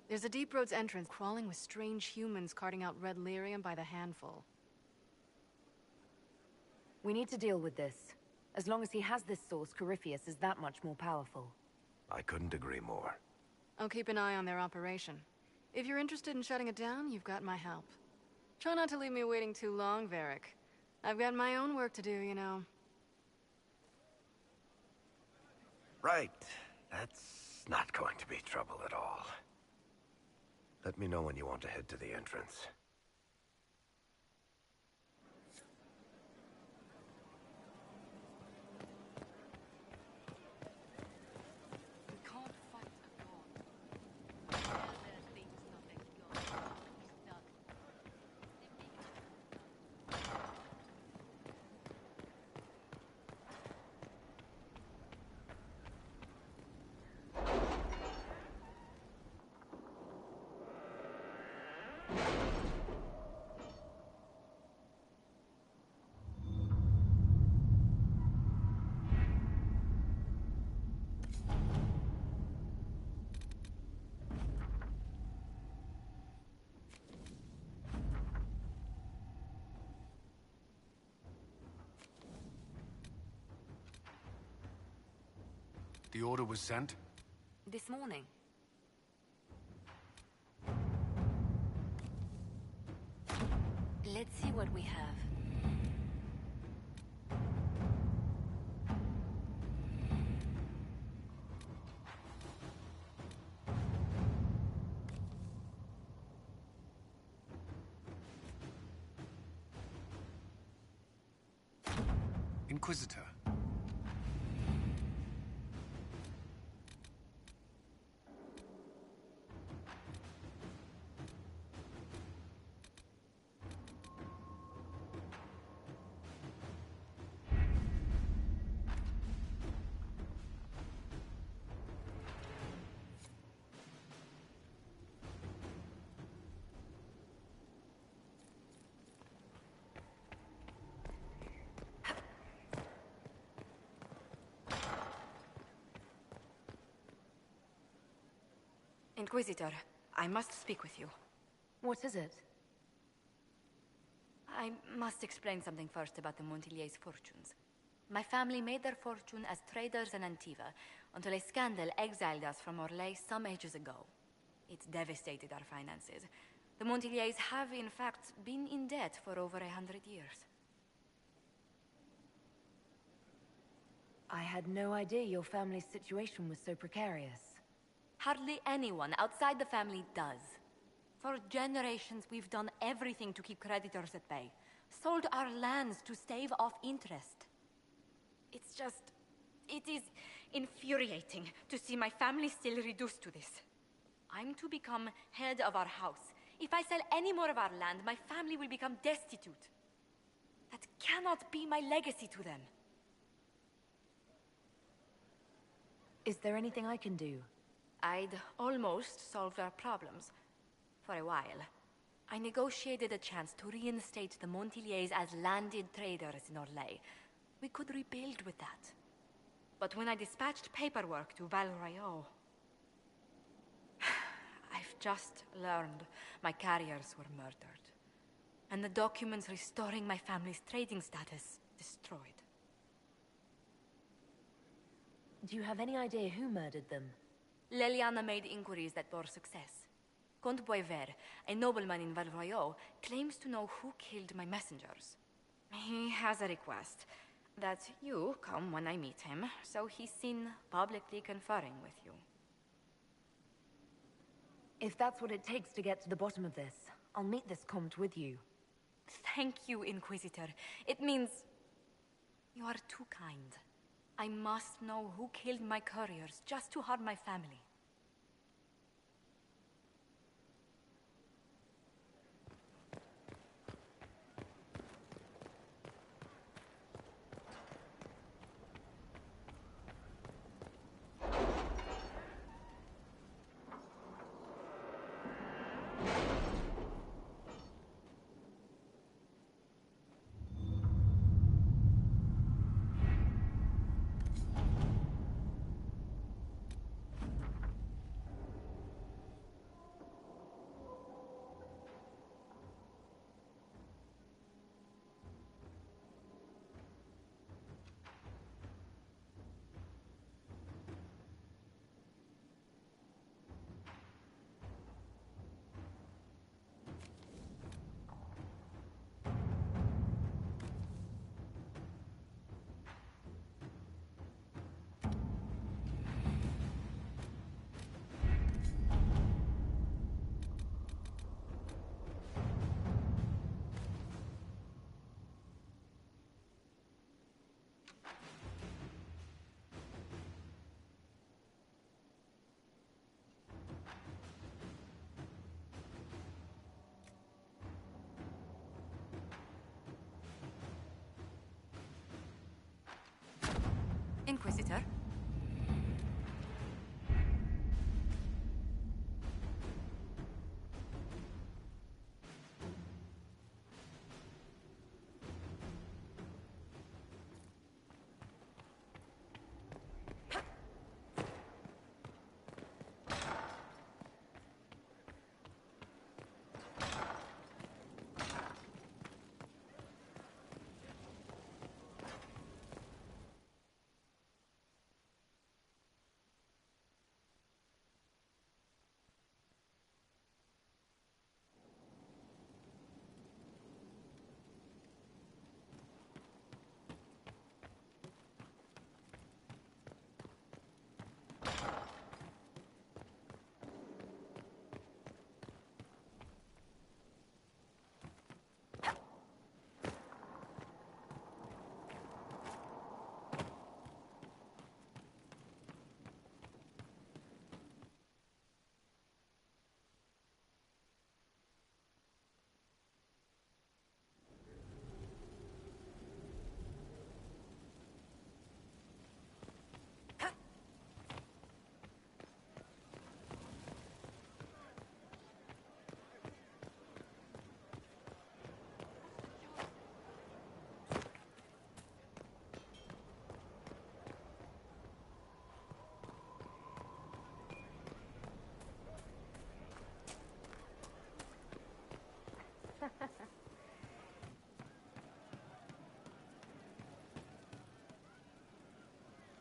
There's a Deep Roads entrance crawling with strange humans carting out red lyrium by the handful. We need to deal with this. As long as he has this source, Corypheus is that much more powerful. I couldn't agree more. I'll keep an eye on their operation. If you're interested in shutting it down, you've got my help. Try not to leave me waiting too long, Varric. I've got my own work to do, you know. Right. That's not going to be trouble at all. Let me know when you want to head to the entrance. The order was sent? This morning. Let's see what we have. Inquisitor. Inquisitor, I must speak with you. What is it? I must explain something first about the Montillier's fortunes. My family made their fortune as traders in Antiva until a scandal exiled us from Orlais some ages ago. It devastated our finances. The Montillier's have, in fact, been in debt for over 100 years. I had no idea your family's situation was so precarious. Hardly anyone outside the family does. For generations, we've done everything to keep creditors at bay. Sold our lands to stave off interest. It's just... it is infuriating to see my family still reduced to this. I'm to become head of our house. If I sell any more of our land, my family will become destitute. That cannot be my legacy to them. Is there anything I can do? I'd almost solved our problems. For a while. I negotiated a chance to reinstate the Montillier's as landed traders in Orlais. We could rebuild with that. But when I dispatched paperwork to Val Royeaux... I've just learned my carriers were murdered. And the documents restoring my family's trading status destroyed. Do you have any idea who murdered them? Leliana made inquiries that bore success. Comte Boisvert, a nobleman in Val Royeaux, claims to know who killed my messengers. He has a request that you come when I meet him, so he's seen publicly conferring with you. If that's what it takes to get to the bottom of this, I'll meet this Comte with you. Thank you, Inquisitor. It means... you are too kind. I must know who killed my couriers just to harm my family. Inquisitor?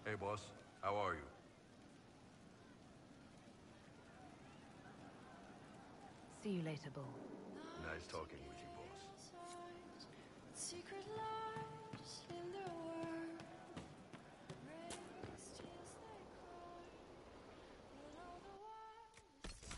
Hey, boss. How are you? See you later, Bull. Nice talking with you, boss. Secret lives in their world, raised tears they cry, when all the world is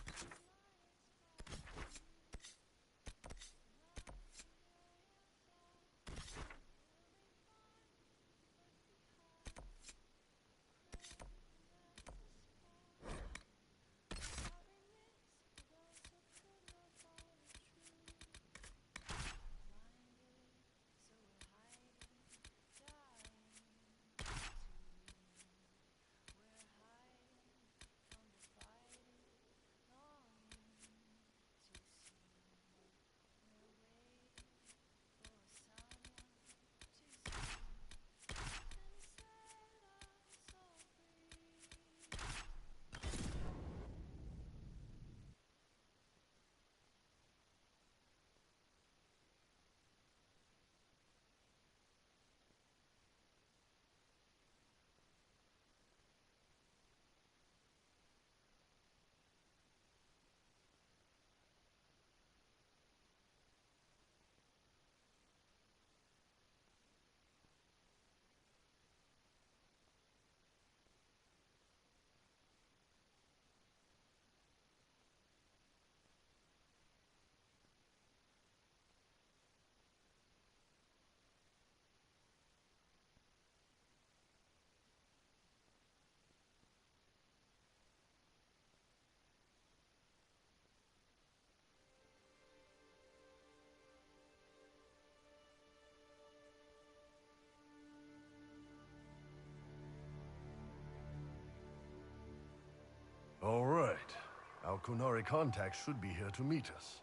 Kunari contact should be here to meet us.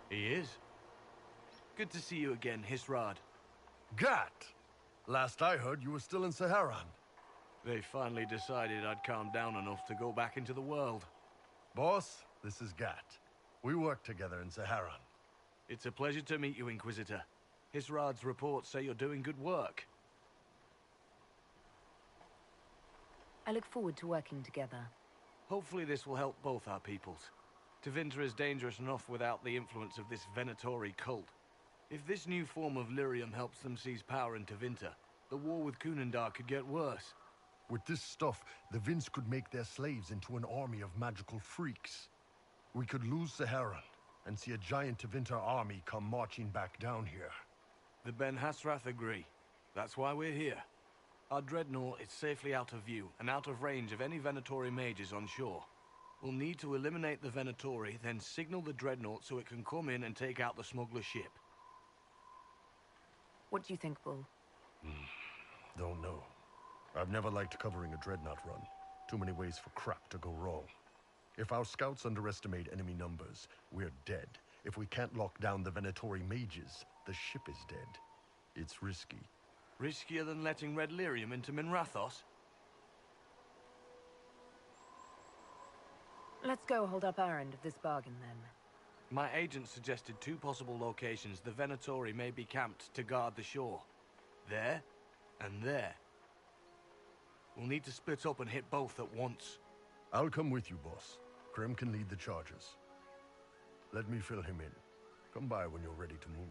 He is. Good to see you again, Hisrad. Gat! Last I heard, you were still in Saharan. They finally decided I'd calmed down enough to go back into the world. Boss, this is Gat. We work together in Saharan. It's a pleasure to meet you, Inquisitor. Hisrad's reports say you're doing good work. I look forward to working together. Hopefully this will help both our peoples. Tevinter is dangerous enough without the influence of this Venatori cult. If this new form of lyrium helps them seize power in Tevinter, the war with Kunandar could get worse. With this stuff, the Vince could make their slaves into an army of magical freaks. We could lose Saharan, and see a giant Tevinter army come marching back down here. The Ben Hasrath agree. That's why we're here. Our dreadnought is safely out of view, and out of range of any Venatori mages on shore. We'll need to eliminate the Venatori, then signal the dreadnought so it can come in and take out the smuggler ship. What do you think, Bull? Don't know. I've never liked covering a dreadnought run. Too many ways for crap to go wrong. If our scouts underestimate enemy numbers, we're dead. If we can't lock down the Venatori mages, the ship is dead. It's risky. Riskier than letting Red Lyrium into Minrathos? Let's go hold up our end of this bargain, then. My agent suggested two possible locations the Venatori may be camped to guard the shore. There, and there. We'll need to split up and hit both at once. I'll come with you, boss. Krem can lead the charges. Let me fill him in. Come by when you're ready to move.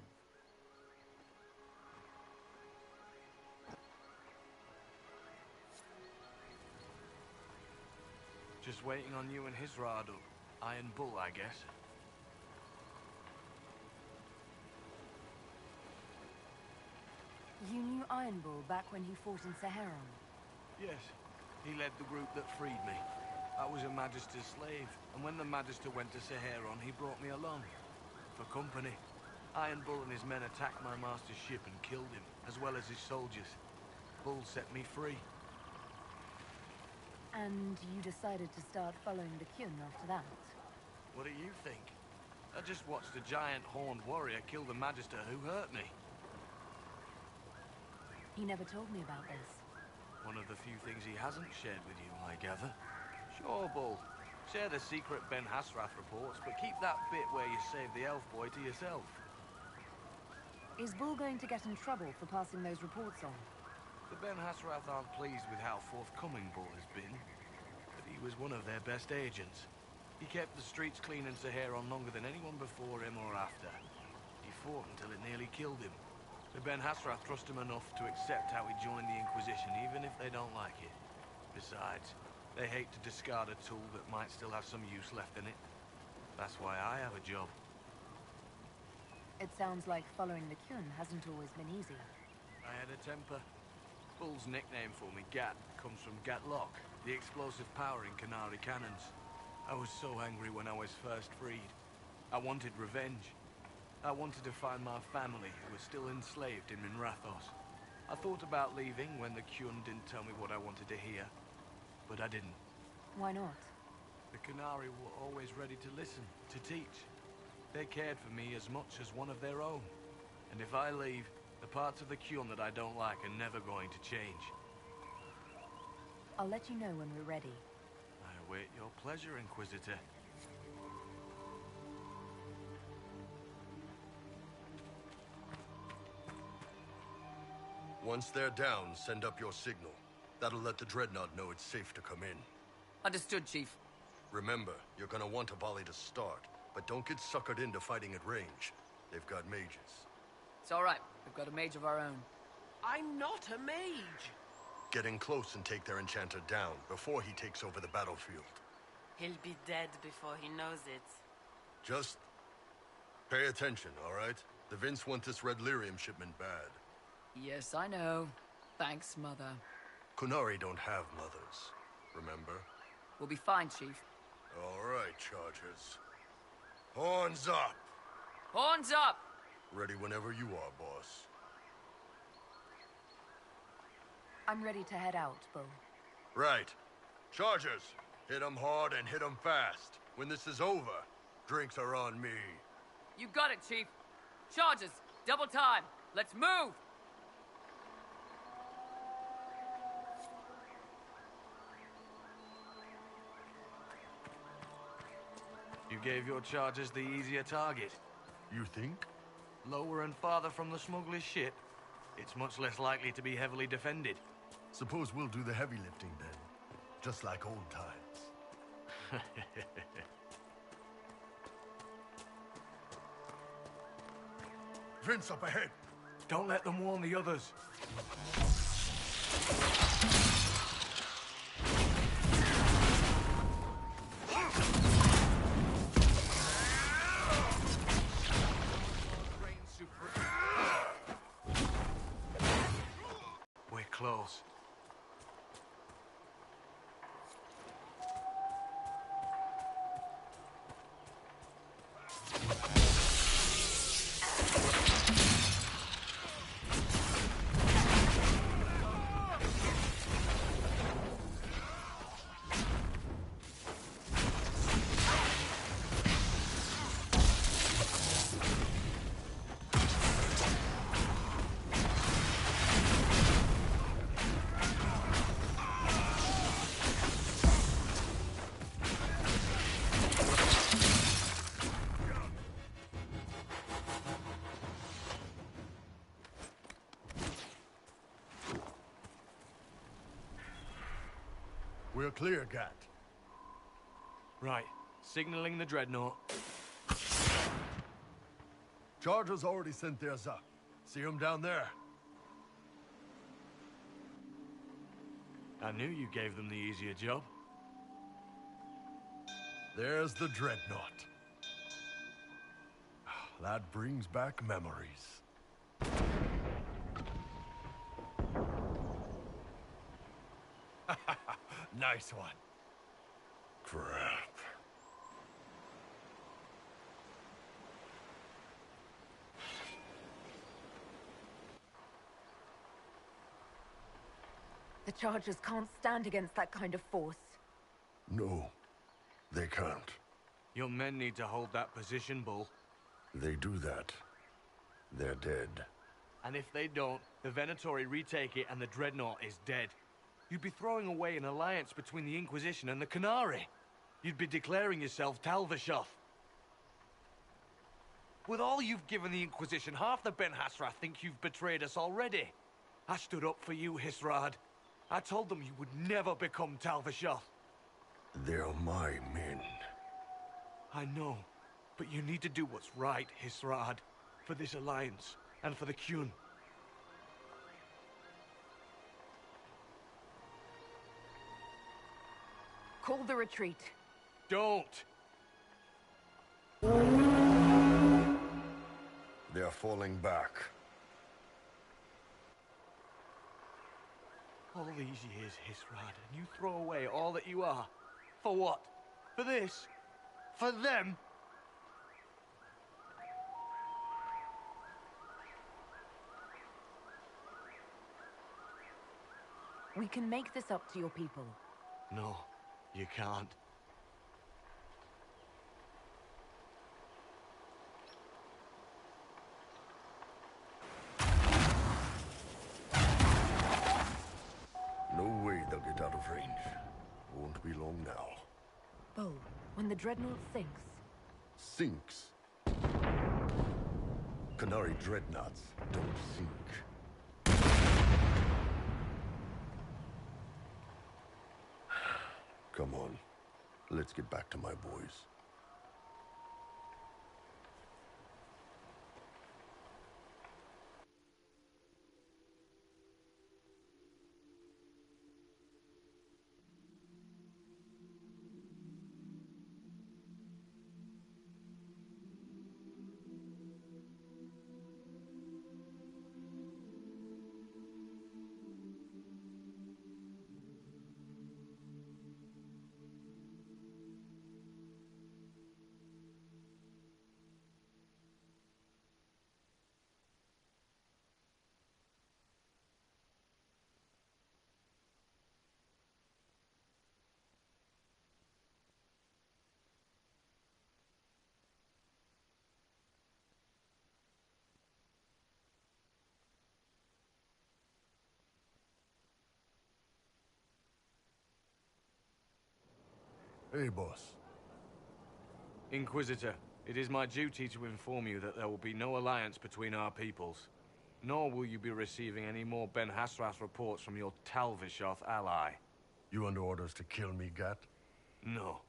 Just waiting on you and Hisrad, or Iron Bull, I guess. You knew Iron Bull back when he fought in Saharan? Yes. He led the group that freed me. I was a Magister's slave, and when the Magister went to Saharan, he brought me along. For company. Iron Bull and his men attacked my master's ship and killed him, as well as his soldiers. Bull set me free. And you decided to start following the Kyun after that? What do you think? I just watched a giant horned warrior kill the Magister who hurt me. He never told me about this. One of the few things he hasn't shared with you, I gather. Sure, Bull. Share the secret Ben Hasrath reports, but keep that bit where you saved the elf boy to yourself. Is Bull going to get in trouble for passing those reports on? The Ben Hasrath aren't pleased with how forthcoming Bull has been, but he was one of their best agents. He kept the streets clean in Saharan longer than anyone before him or after. He fought until it nearly killed him. The Ben Hasrath trust him enough to accept how he joined the Inquisition, even if they don't like it. Besides, they hate to discard a tool that might still have some use left in it. That's why I have a job. It sounds like following the Kyun hasn't always been easy. I had a temper. Bull's nickname for me, Gat, comes from Gatlock, the explosive power in Canary cannons. I was so angry when I was first freed. I wanted revenge. I wanted to find my family who was still enslaved in Minrathos. I thought about leaving when the Kyun didn't tell me what I wanted to hear, but I didn't. Why not? The Canary were always ready to listen, to teach. They cared for me as much as one of their own. And if I leave, the parts of the Kyun that I don't like are never going to change. I'll let you know when we're ready. I await your pleasure, Inquisitor. Once they're down, send up your signal. That'll let the Dreadnought know it's safe to come in. Understood, Chief. Remember, you're gonna want a volley to start, but don't get suckered into fighting at range. They've got mages. It's all right. We've got a mage of our own. I'm not a mage. Get in close and take their enchanter down before he takes over the battlefield. He'll be dead before he knows it. Just pay attention, all right? The Vince want this red lyrium shipment bad. Yes, I know. Thanks, Mother. Kunari don't have mothers, remember? We'll be fine, Chief. All right, Chargers. Horns up! Horns up! Ready whenever you are, boss. I'm ready to head out, Bull. Right. Chargers, Hit 'em hard and hit 'em fast. When this is over, drinks are on me. You got it, Chief. Charges, double time. Let's move! You gave your charges the easier target. You think? Lower and farther from the smuggler's ship, it's much less likely to be heavily defended. Suppose we'll do the heavy lifting then. Just like old times. Vince, up ahead! Don't let them warn the others. We're close. We're clear, Gat. Right. Signaling the dreadnought. Chargers already sent theirs up. See them down there? I knew you gave them the easier job. There's the dreadnought. That brings back memories. Nice one. Crap. The Chargers can't stand against that kind of force. No, they can't. Your men need to hold that position, Bull. They do that. They're dead. And if they don't, the Venatori retake it and the dreadnought is dead. You'd be throwing away an alliance between the Inquisition and the Canary. You'd be declaring yourself Talvashoth. With all you've given the Inquisition, half the Ben Hasra think you've betrayed us already. I stood up for you, Hisrad. I told them you would never become Talvashoth. They're my men. I know, but you need to do what's right, Hisrad. For this alliance, and for the Qun. Call the retreat. Don't! They're falling back. All these years, Hisrad, and you throw away all that you are. For what? For this? For them? We can make this up to your people. No, you can't. No way they'll get out of range. Won't be long now. Bo, when the dreadnought sinks... Sinks? Canary dreadnoughts don't sink. Come on. Let's get back to my boys. Hey, boss. Inquisitor, it is my duty to inform you that there will be no alliance between our peoples. Nor will you be receiving any more Ben Hasrath reports from your Talvishoth ally. You under orders to kill me, Gat? No.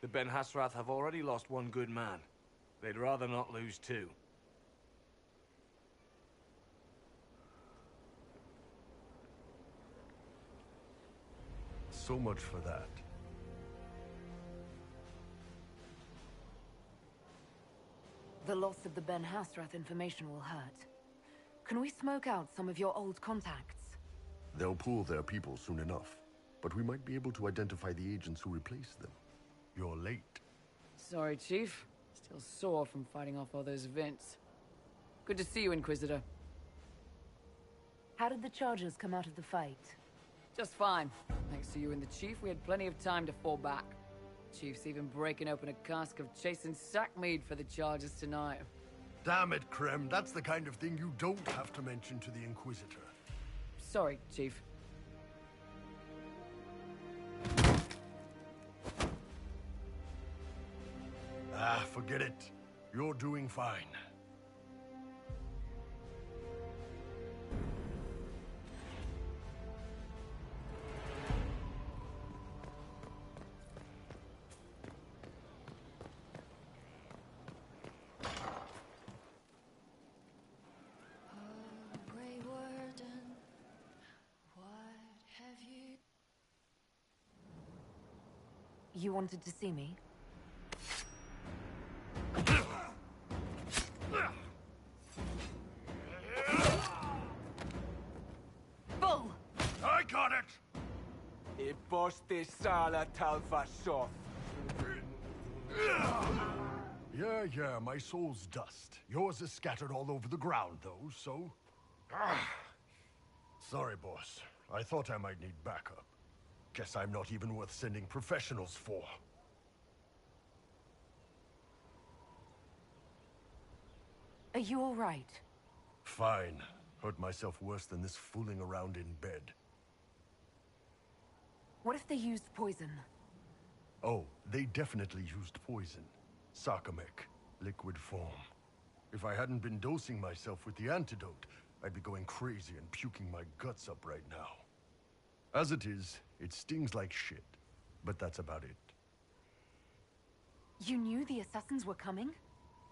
The Ben Hasrath have already lost one good man. They'd rather not lose two. So much for that. The loss of the Ben Hasrath information will hurt. Can we smoke out some of your old contacts? They'll pool their people soon enough, but we might be able to identify the agents who replaced them. You're late. Sorry, Chief. Still sore from fighting off all those events. Good to see you, Inquisitor. How did the Chargers come out of the fight? Just fine. Thanks to you and the Chief, we had plenty of time to fall back. Chief's even breaking open a cask of chasing sackmead for the Chargers tonight. Damn it, Krem. That's the kind of thing you don't have to mention to the Inquisitor. Sorry, Chief. Ah, forget it. You're doing fine. You wanted to see me? Bull! I got it! Sala Talvashoth. Yeah, my soul's dust. Yours is scattered all over the ground, though, so... Sorry, boss. I thought I might need backup. Guess I'm not even worth sending professionals for. Are you all right? Fine. Hurt myself worse than this fooling around in bed. What if they used poison? Oh, they definitely used poison. Sarcomec, liquid form. If I hadn't been dosing myself with the antidote, I'd be going crazy and puking my guts up right now. As it is, it stings like shit, but that's about it. You knew the assassins were coming?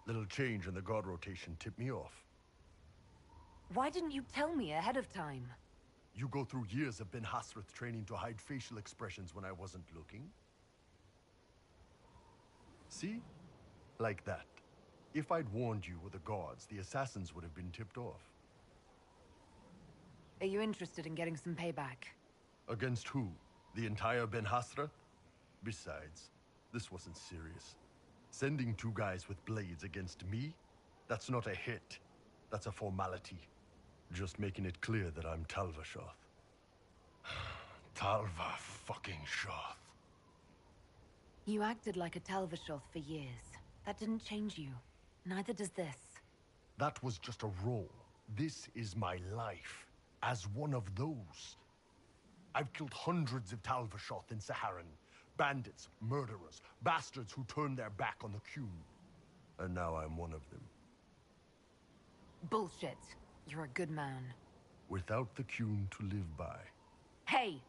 Little change in the guard rotation tipped me off. Why didn't you tell me ahead of time? You go through years of Ben Hasrath training to hide facial expressions when I wasn't looking? See? Like that. If I'd warned you or the guards, the assassins would have been tipped off. Are you interested in getting some payback? Against who? The entire Ben Hasrath? Besides, this wasn't serious. Sending two guys with blades against me? That's not a hit. That's a formality. Just making it clear that I'm Talvashoth. Talva fucking Shoth. You acted like a Talvishoth for years. That didn't change you. Neither does this. That was just a role. This is my life. As one of those. I've killed hundreds of Talvishoth in Saharan. Bandits, murderers, bastards who turned their back on the Qun. And now I'm one of them. Bullshit. You're a good man. Without the Qun to live by. Hey!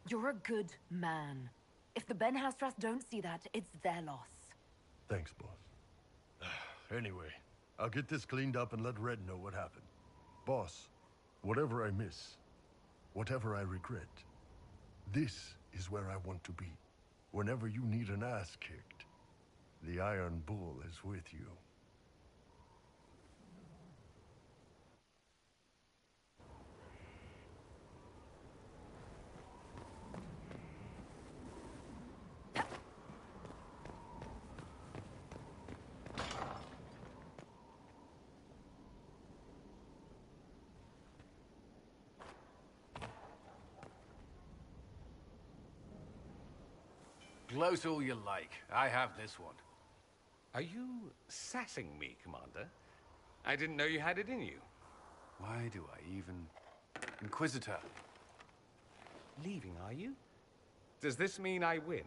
You're a good man. If the Ben Hasrath don't see that, it's their loss. Thanks, boss. Anyway, I'll get this cleaned up and let Red know what happened. Boss, whatever I miss, whatever I regret, this is where I want to be. Whenever you need an ass kicked, the Iron Bull is with you. Gloat all you like. I have this one. Are you sassing me, Commander? I didn't know you had it in you. Why do I even... Inquisitor. Leaving, are you? Does this mean I win?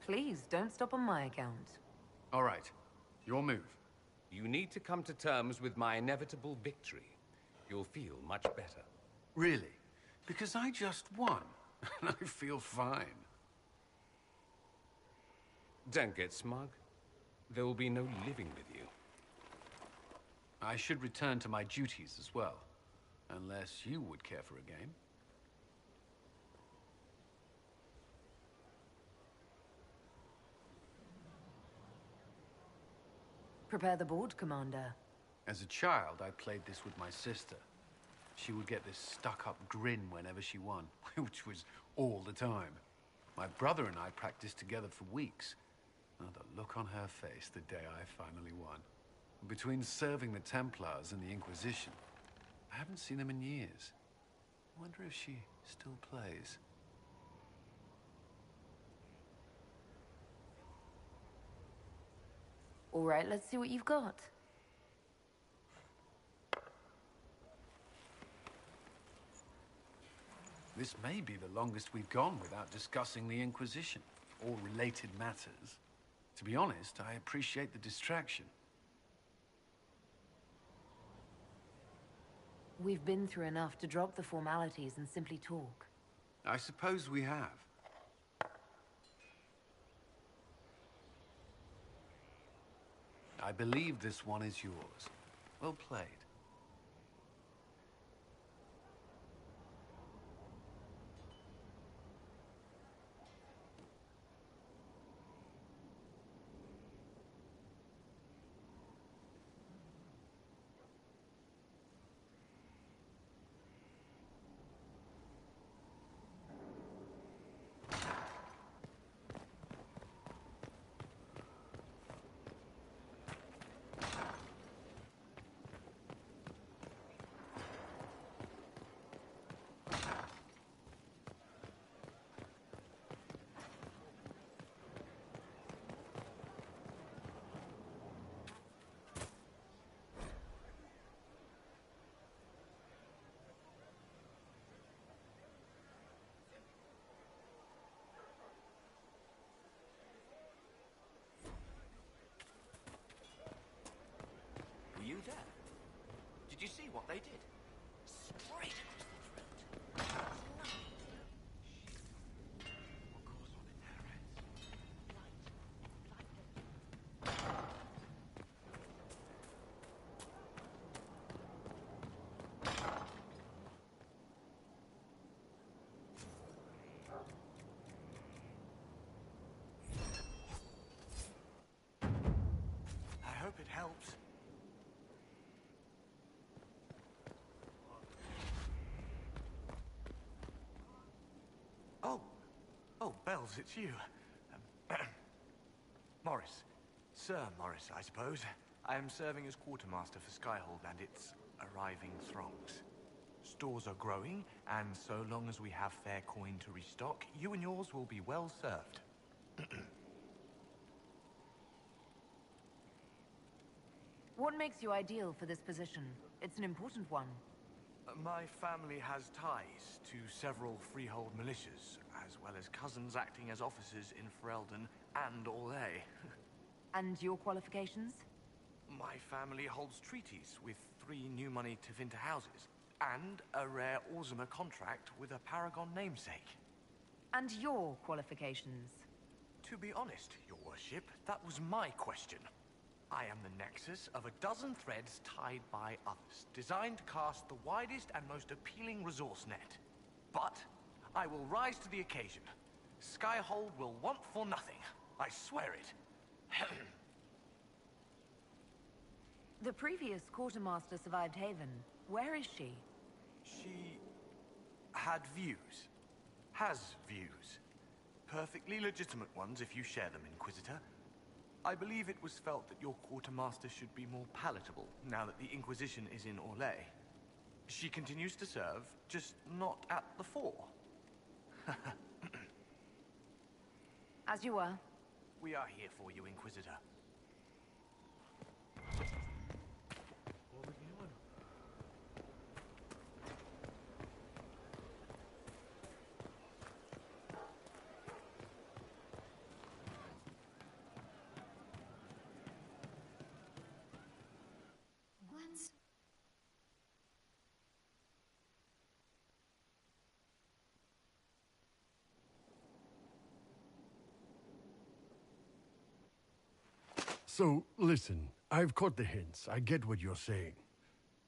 Please, don't stop on my account. All right. Your move. You need to come to terms with my inevitable victory. You'll feel much better. Really? Because I just won, and I feel fine. Don't get smug. There will be no living with you. I should return to my duties as well. Unless you would care for a game. Prepare the board, Commander. As a child, I played this with my sister. She would get this stuck-up grin whenever she won, which was all the time. My brother and I practiced together for weeks. Oh, the look on her face the day I finally won. Between serving the Templars and the Inquisition, I haven't seen them in years. I wonder if she still plays. All right, let's see what you've got. This may be the longest we've gone without discussing the Inquisition, or related matters. To be honest, I appreciate the distraction. We've been through enough to drop the formalities and simply talk. I suppose we have. I believe this one is yours. Well played. Were you there? Did you see what they did? Straight across the throat. What caused all in their heads? I hope it helps. Oh, Bells, it's you. Morris. Sir Morris, I suppose. I am serving as quartermaster for Skyhold and its arriving throngs. Stores are growing, and so long as we have fair coin to restock, you and yours will be well served. What makes you ideal for this position? It's an important one. My family has ties to several freehold militias, as well as cousins acting as officers in Ferelden and Orlais. And your qualifications? My family holds treaties with 3 new money Tevinter houses, and a rare Orzuma contract with a Paragon namesake. And your qualifications? To be honest, your worship, that was my question. I am the nexus of a dozen threads tied by others, designed to cast the widest and most appealing resource net. But I will rise to the occasion. Skyhold will want for nothing. I swear it. The previous quartermaster survived Haven. Where is she? She had views. Has views. Perfectly legitimate ones if you share them, Inquisitor. I believe it was felt that your quartermaster should be more palatable now that the Inquisition is in Orlais. She continues to serve, just not at the fore. As you were. We are here for you, Inquisitor. So, listen, I've caught the hints. I get what you're saying.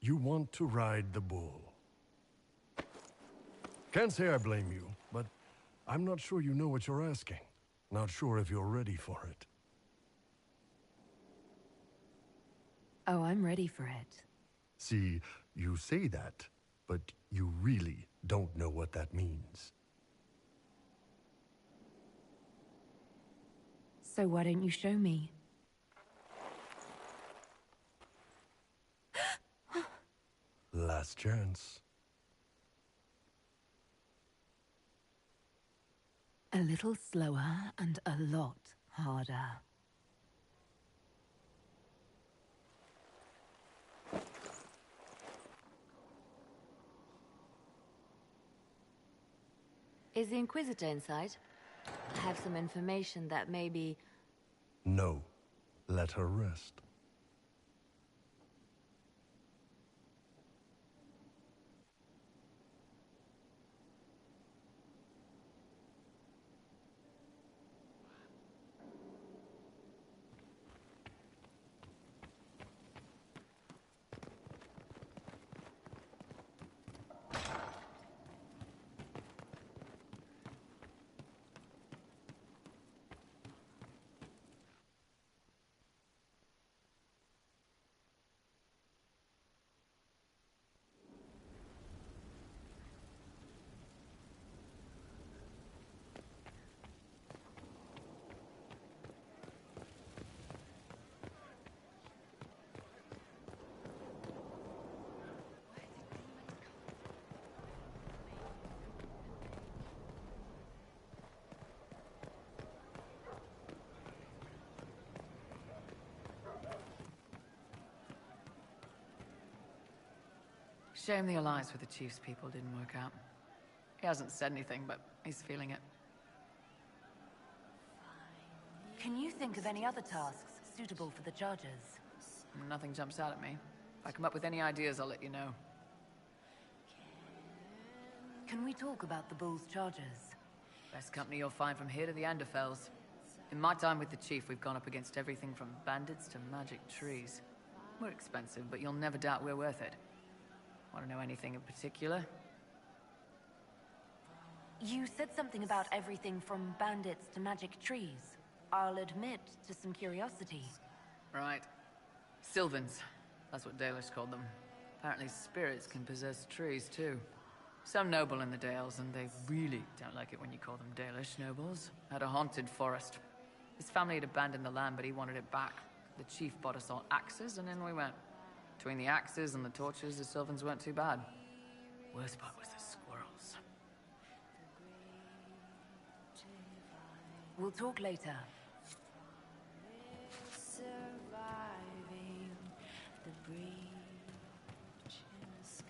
You want to ride the bull. Can't say I blame you, but I'm not sure you know what you're asking. Not sure if you're ready for it. Oh, I'm ready for it. See, you say that, but you really don't know what that means. So why don't you show me? Last chance. A little slower and a lot harder. Is the Inquisitor inside? I have some information that maybe... No. Let her rest. Shame the alliance with the Chief's people didn't work out. He hasn't said anything, but he's feeling it. Can you think of any other tasks suitable for the Chargers? Nothing jumps out at me. If I come up with any ideas, I'll let you know. Can we talk about the Bull's Chargers? Best company you'll find from here to the Anderfells. In my time with the Chief, we've gone up against everything from bandits to magic trees. We're expensive, but you'll never doubt we're worth it. Want to know anything in particular? You said something about everything from bandits to magic trees. I'll admit to some curiosity. Right. Sylvans. That's what Dalish called them. Apparently spirits can possess trees, too. Some noble in the Dales, and they really don't like it when you call them Dalish nobles, had a haunted forest. His family had abandoned the land, but he wanted it back. The chief bought us all axes, and in we went. Between the axes and the torches, the Sylvans weren't too bad. Worst part was the squirrels. We'll talk later. Surviving the breach in the sky.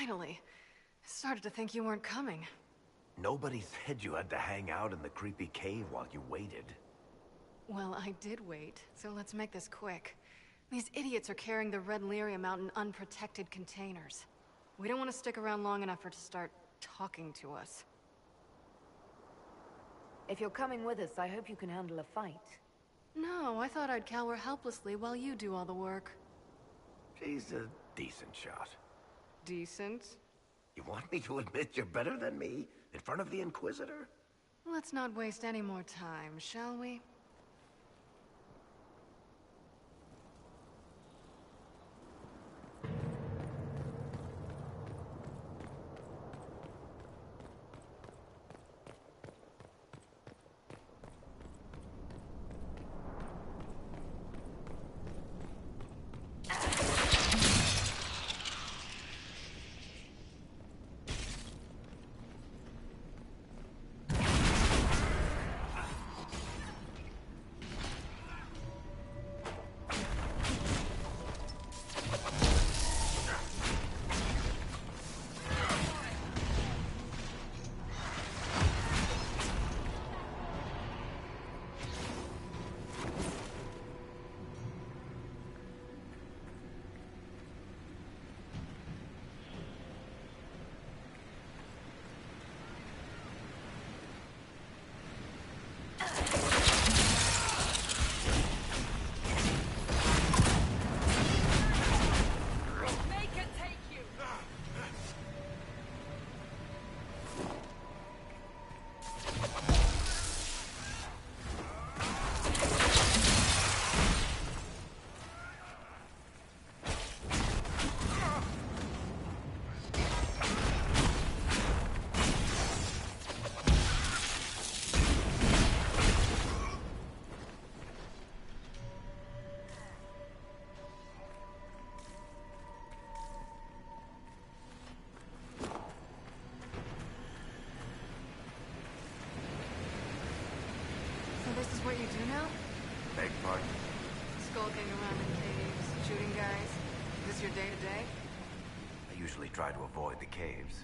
finally. I started to think you weren't coming. Nobody said you had to hang out in the creepy cave while you waited. Well, I did wait, so let's make this quick. These idiots are carrying the red lyrium out in unprotected containers. We don't want to stick around long enough for it to start talking to us. If you're coming with us, I hope you can handle a fight. No, I thought I'd cower helplessly while you do all the work. She's a decent shot. Decent? You want me to admit you're better than me in front of the Inquisitor? Let's not waste any more time, shall we? This is what you do now? Beg pardon? Skulking around in caves, shooting guys. Is this your day-to-day? I usually try to avoid the caves.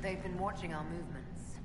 They've been watching our movements.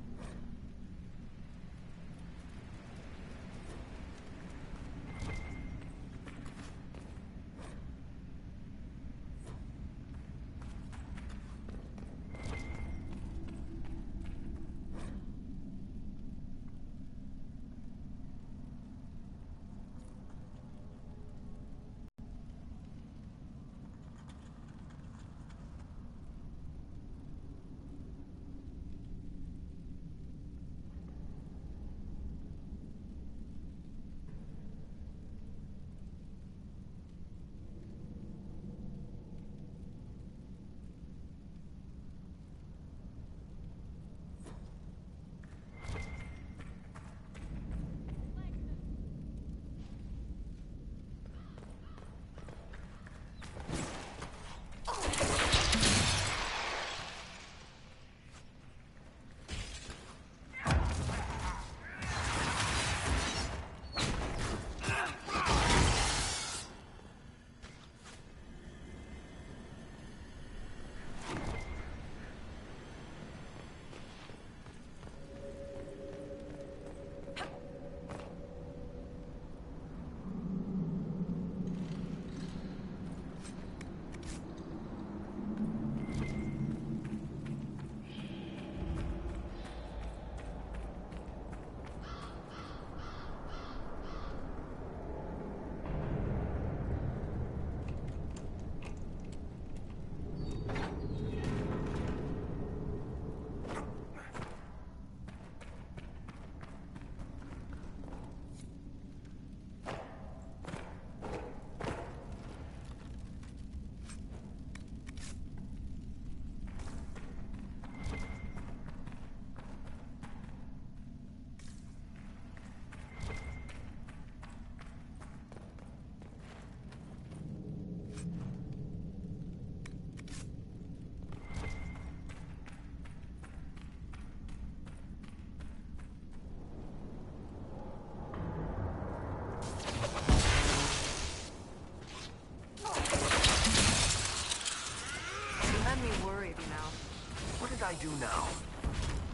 think I do now.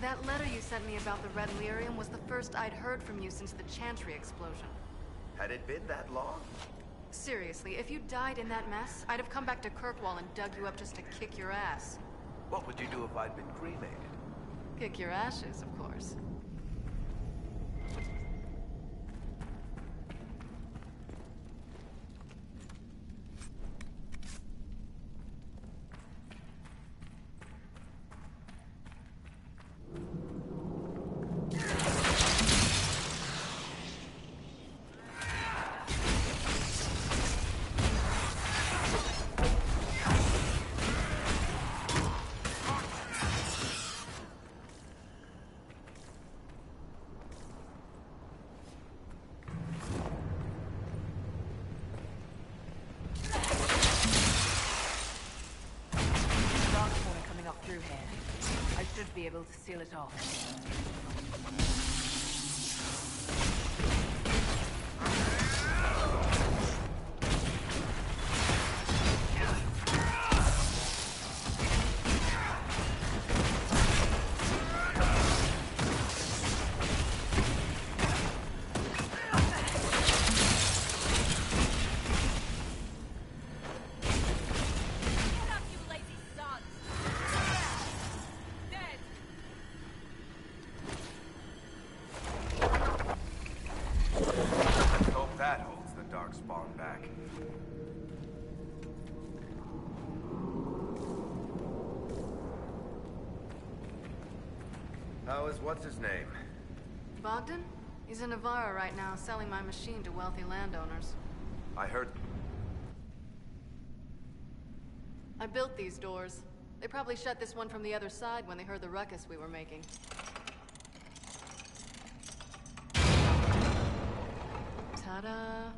That letter you sent me about the Red Lyrium was the first I'd heard from you since the Chantry explosion. Had it been that long? Seriously, if you died in that mess, I'd have come back to Kirkwall and dug you up just to kick your ass. What would you do if I'd been cremated? Kick your ashes, of course. Be able to seal it off. How is what's-his-name? Bogdan? He's in Navarra right now, selling my machine to wealthy landowners. I heard... I built these doors. They probably shut this one from the other side when they heard the ruckus we were making. Ta-da!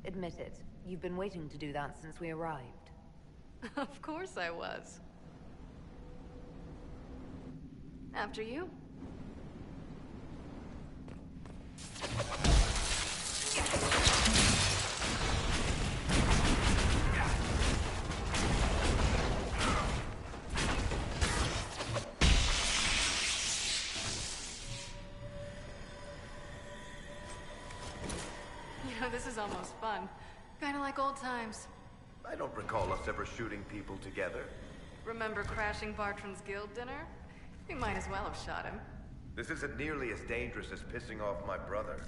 Admit it. You've been waiting to do that since we arrived. Of course I was. After you? You know, this is almost fun. Kinda like old times. I don't recall us ever shooting people together. Remember crashing Bartram's guild dinner? We might as well have shot him. This isn't nearly as dangerous as pissing off my brother.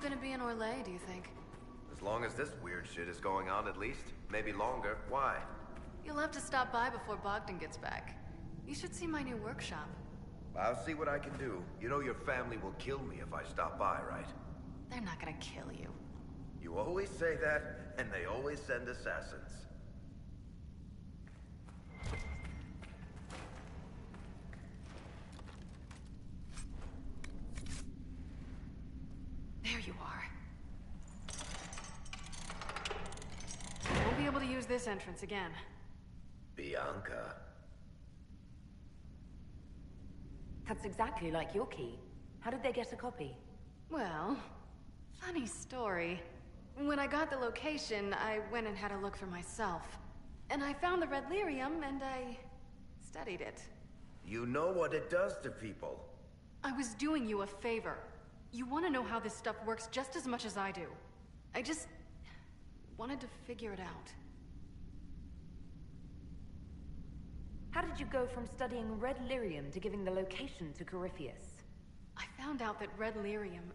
Gonna be in Orlais, do you think? As long as this weird shit is going on, at least. Maybe longer. Why? You'll have to stop by before Bogdan gets back. You should see my new workshop. I'll see what I can do. You know your family will kill me if I stop by, right? They're not gonna kill you. You always say that, and they always send assassins. There you are. Won't be able to use this entrance again. Bianca. That's exactly like your key. How did they get a copy? Well, funny story. When I got the location, I went and had a look for myself. And I found the Red Lyrium, and I studied it. You know what it does to people. I was doing you a favor. You want to know how this stuff works just as much as I do. I just wanted to figure it out. How did you go from studying Red Lyrium to giving the location to Corypheus? I found out that red lyrium...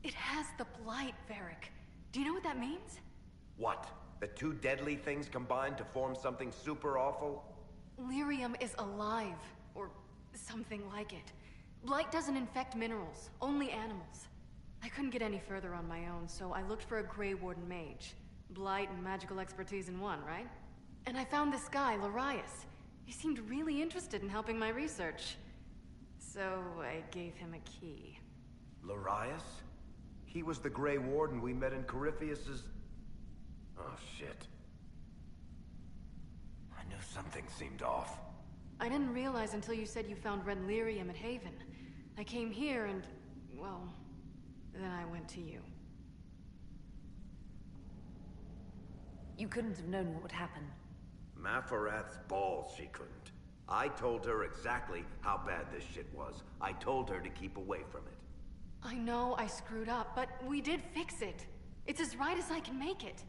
It has the blight, Varric. Do you know what that means? What? The two deadly things combined to form something super awful? Lyrium is alive, or something like it. Blight doesn't infect minerals, only animals. I couldn't get any further on my own, so I looked for a Grey Warden mage. Blight and magical expertise in one, right? And I found this guy, Larius. He seemed really interested in helping my research. So I gave him a key. Larius? He was the Grey Warden we met in Corypheus's... Oh, shit. I knew something seemed off. I didn't realize until you said you found red lyrium at Haven. I came here and... well... then I went to you. You couldn't have known what would happen. Mafarath's balls, she couldn't. I told her exactly how bad this shit was. I told her to keep away from it. I know I screwed up, but we did fix it. It's as right as I can make it.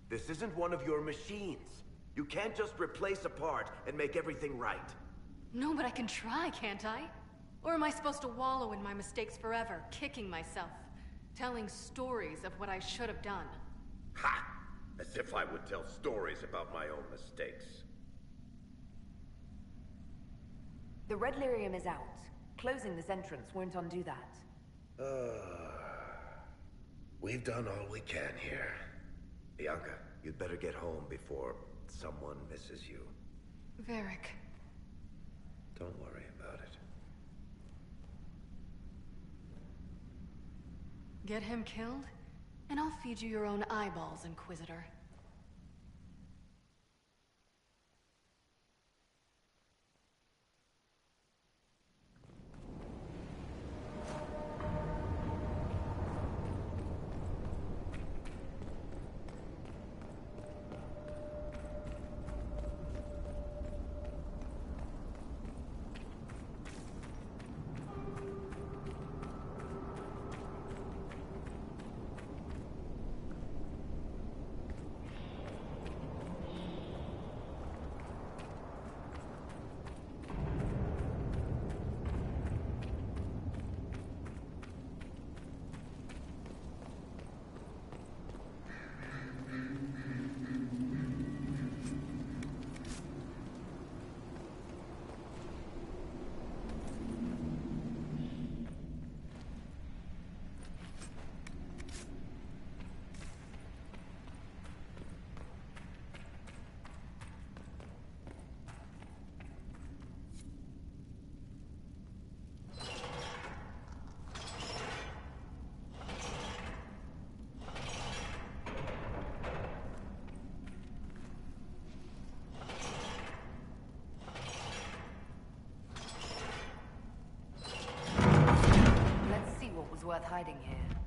This isn't one of your machines. You can't just replace a part and make everything right. No, but I can try, can't I? Or am I supposed to wallow in my mistakes forever, kicking myself? Telling stories of what I should have done? Ha! As if I would tell stories about my own mistakes. The red lyrium is out. Closing this entrance won't undo that. We've done all we can here. Bianca, you'd better get home before someone misses you. Varric. Don't worry about it. Get him killed, and I'll feed you your own eyeballs, Inquisitor. Let's see what was worth hiding here.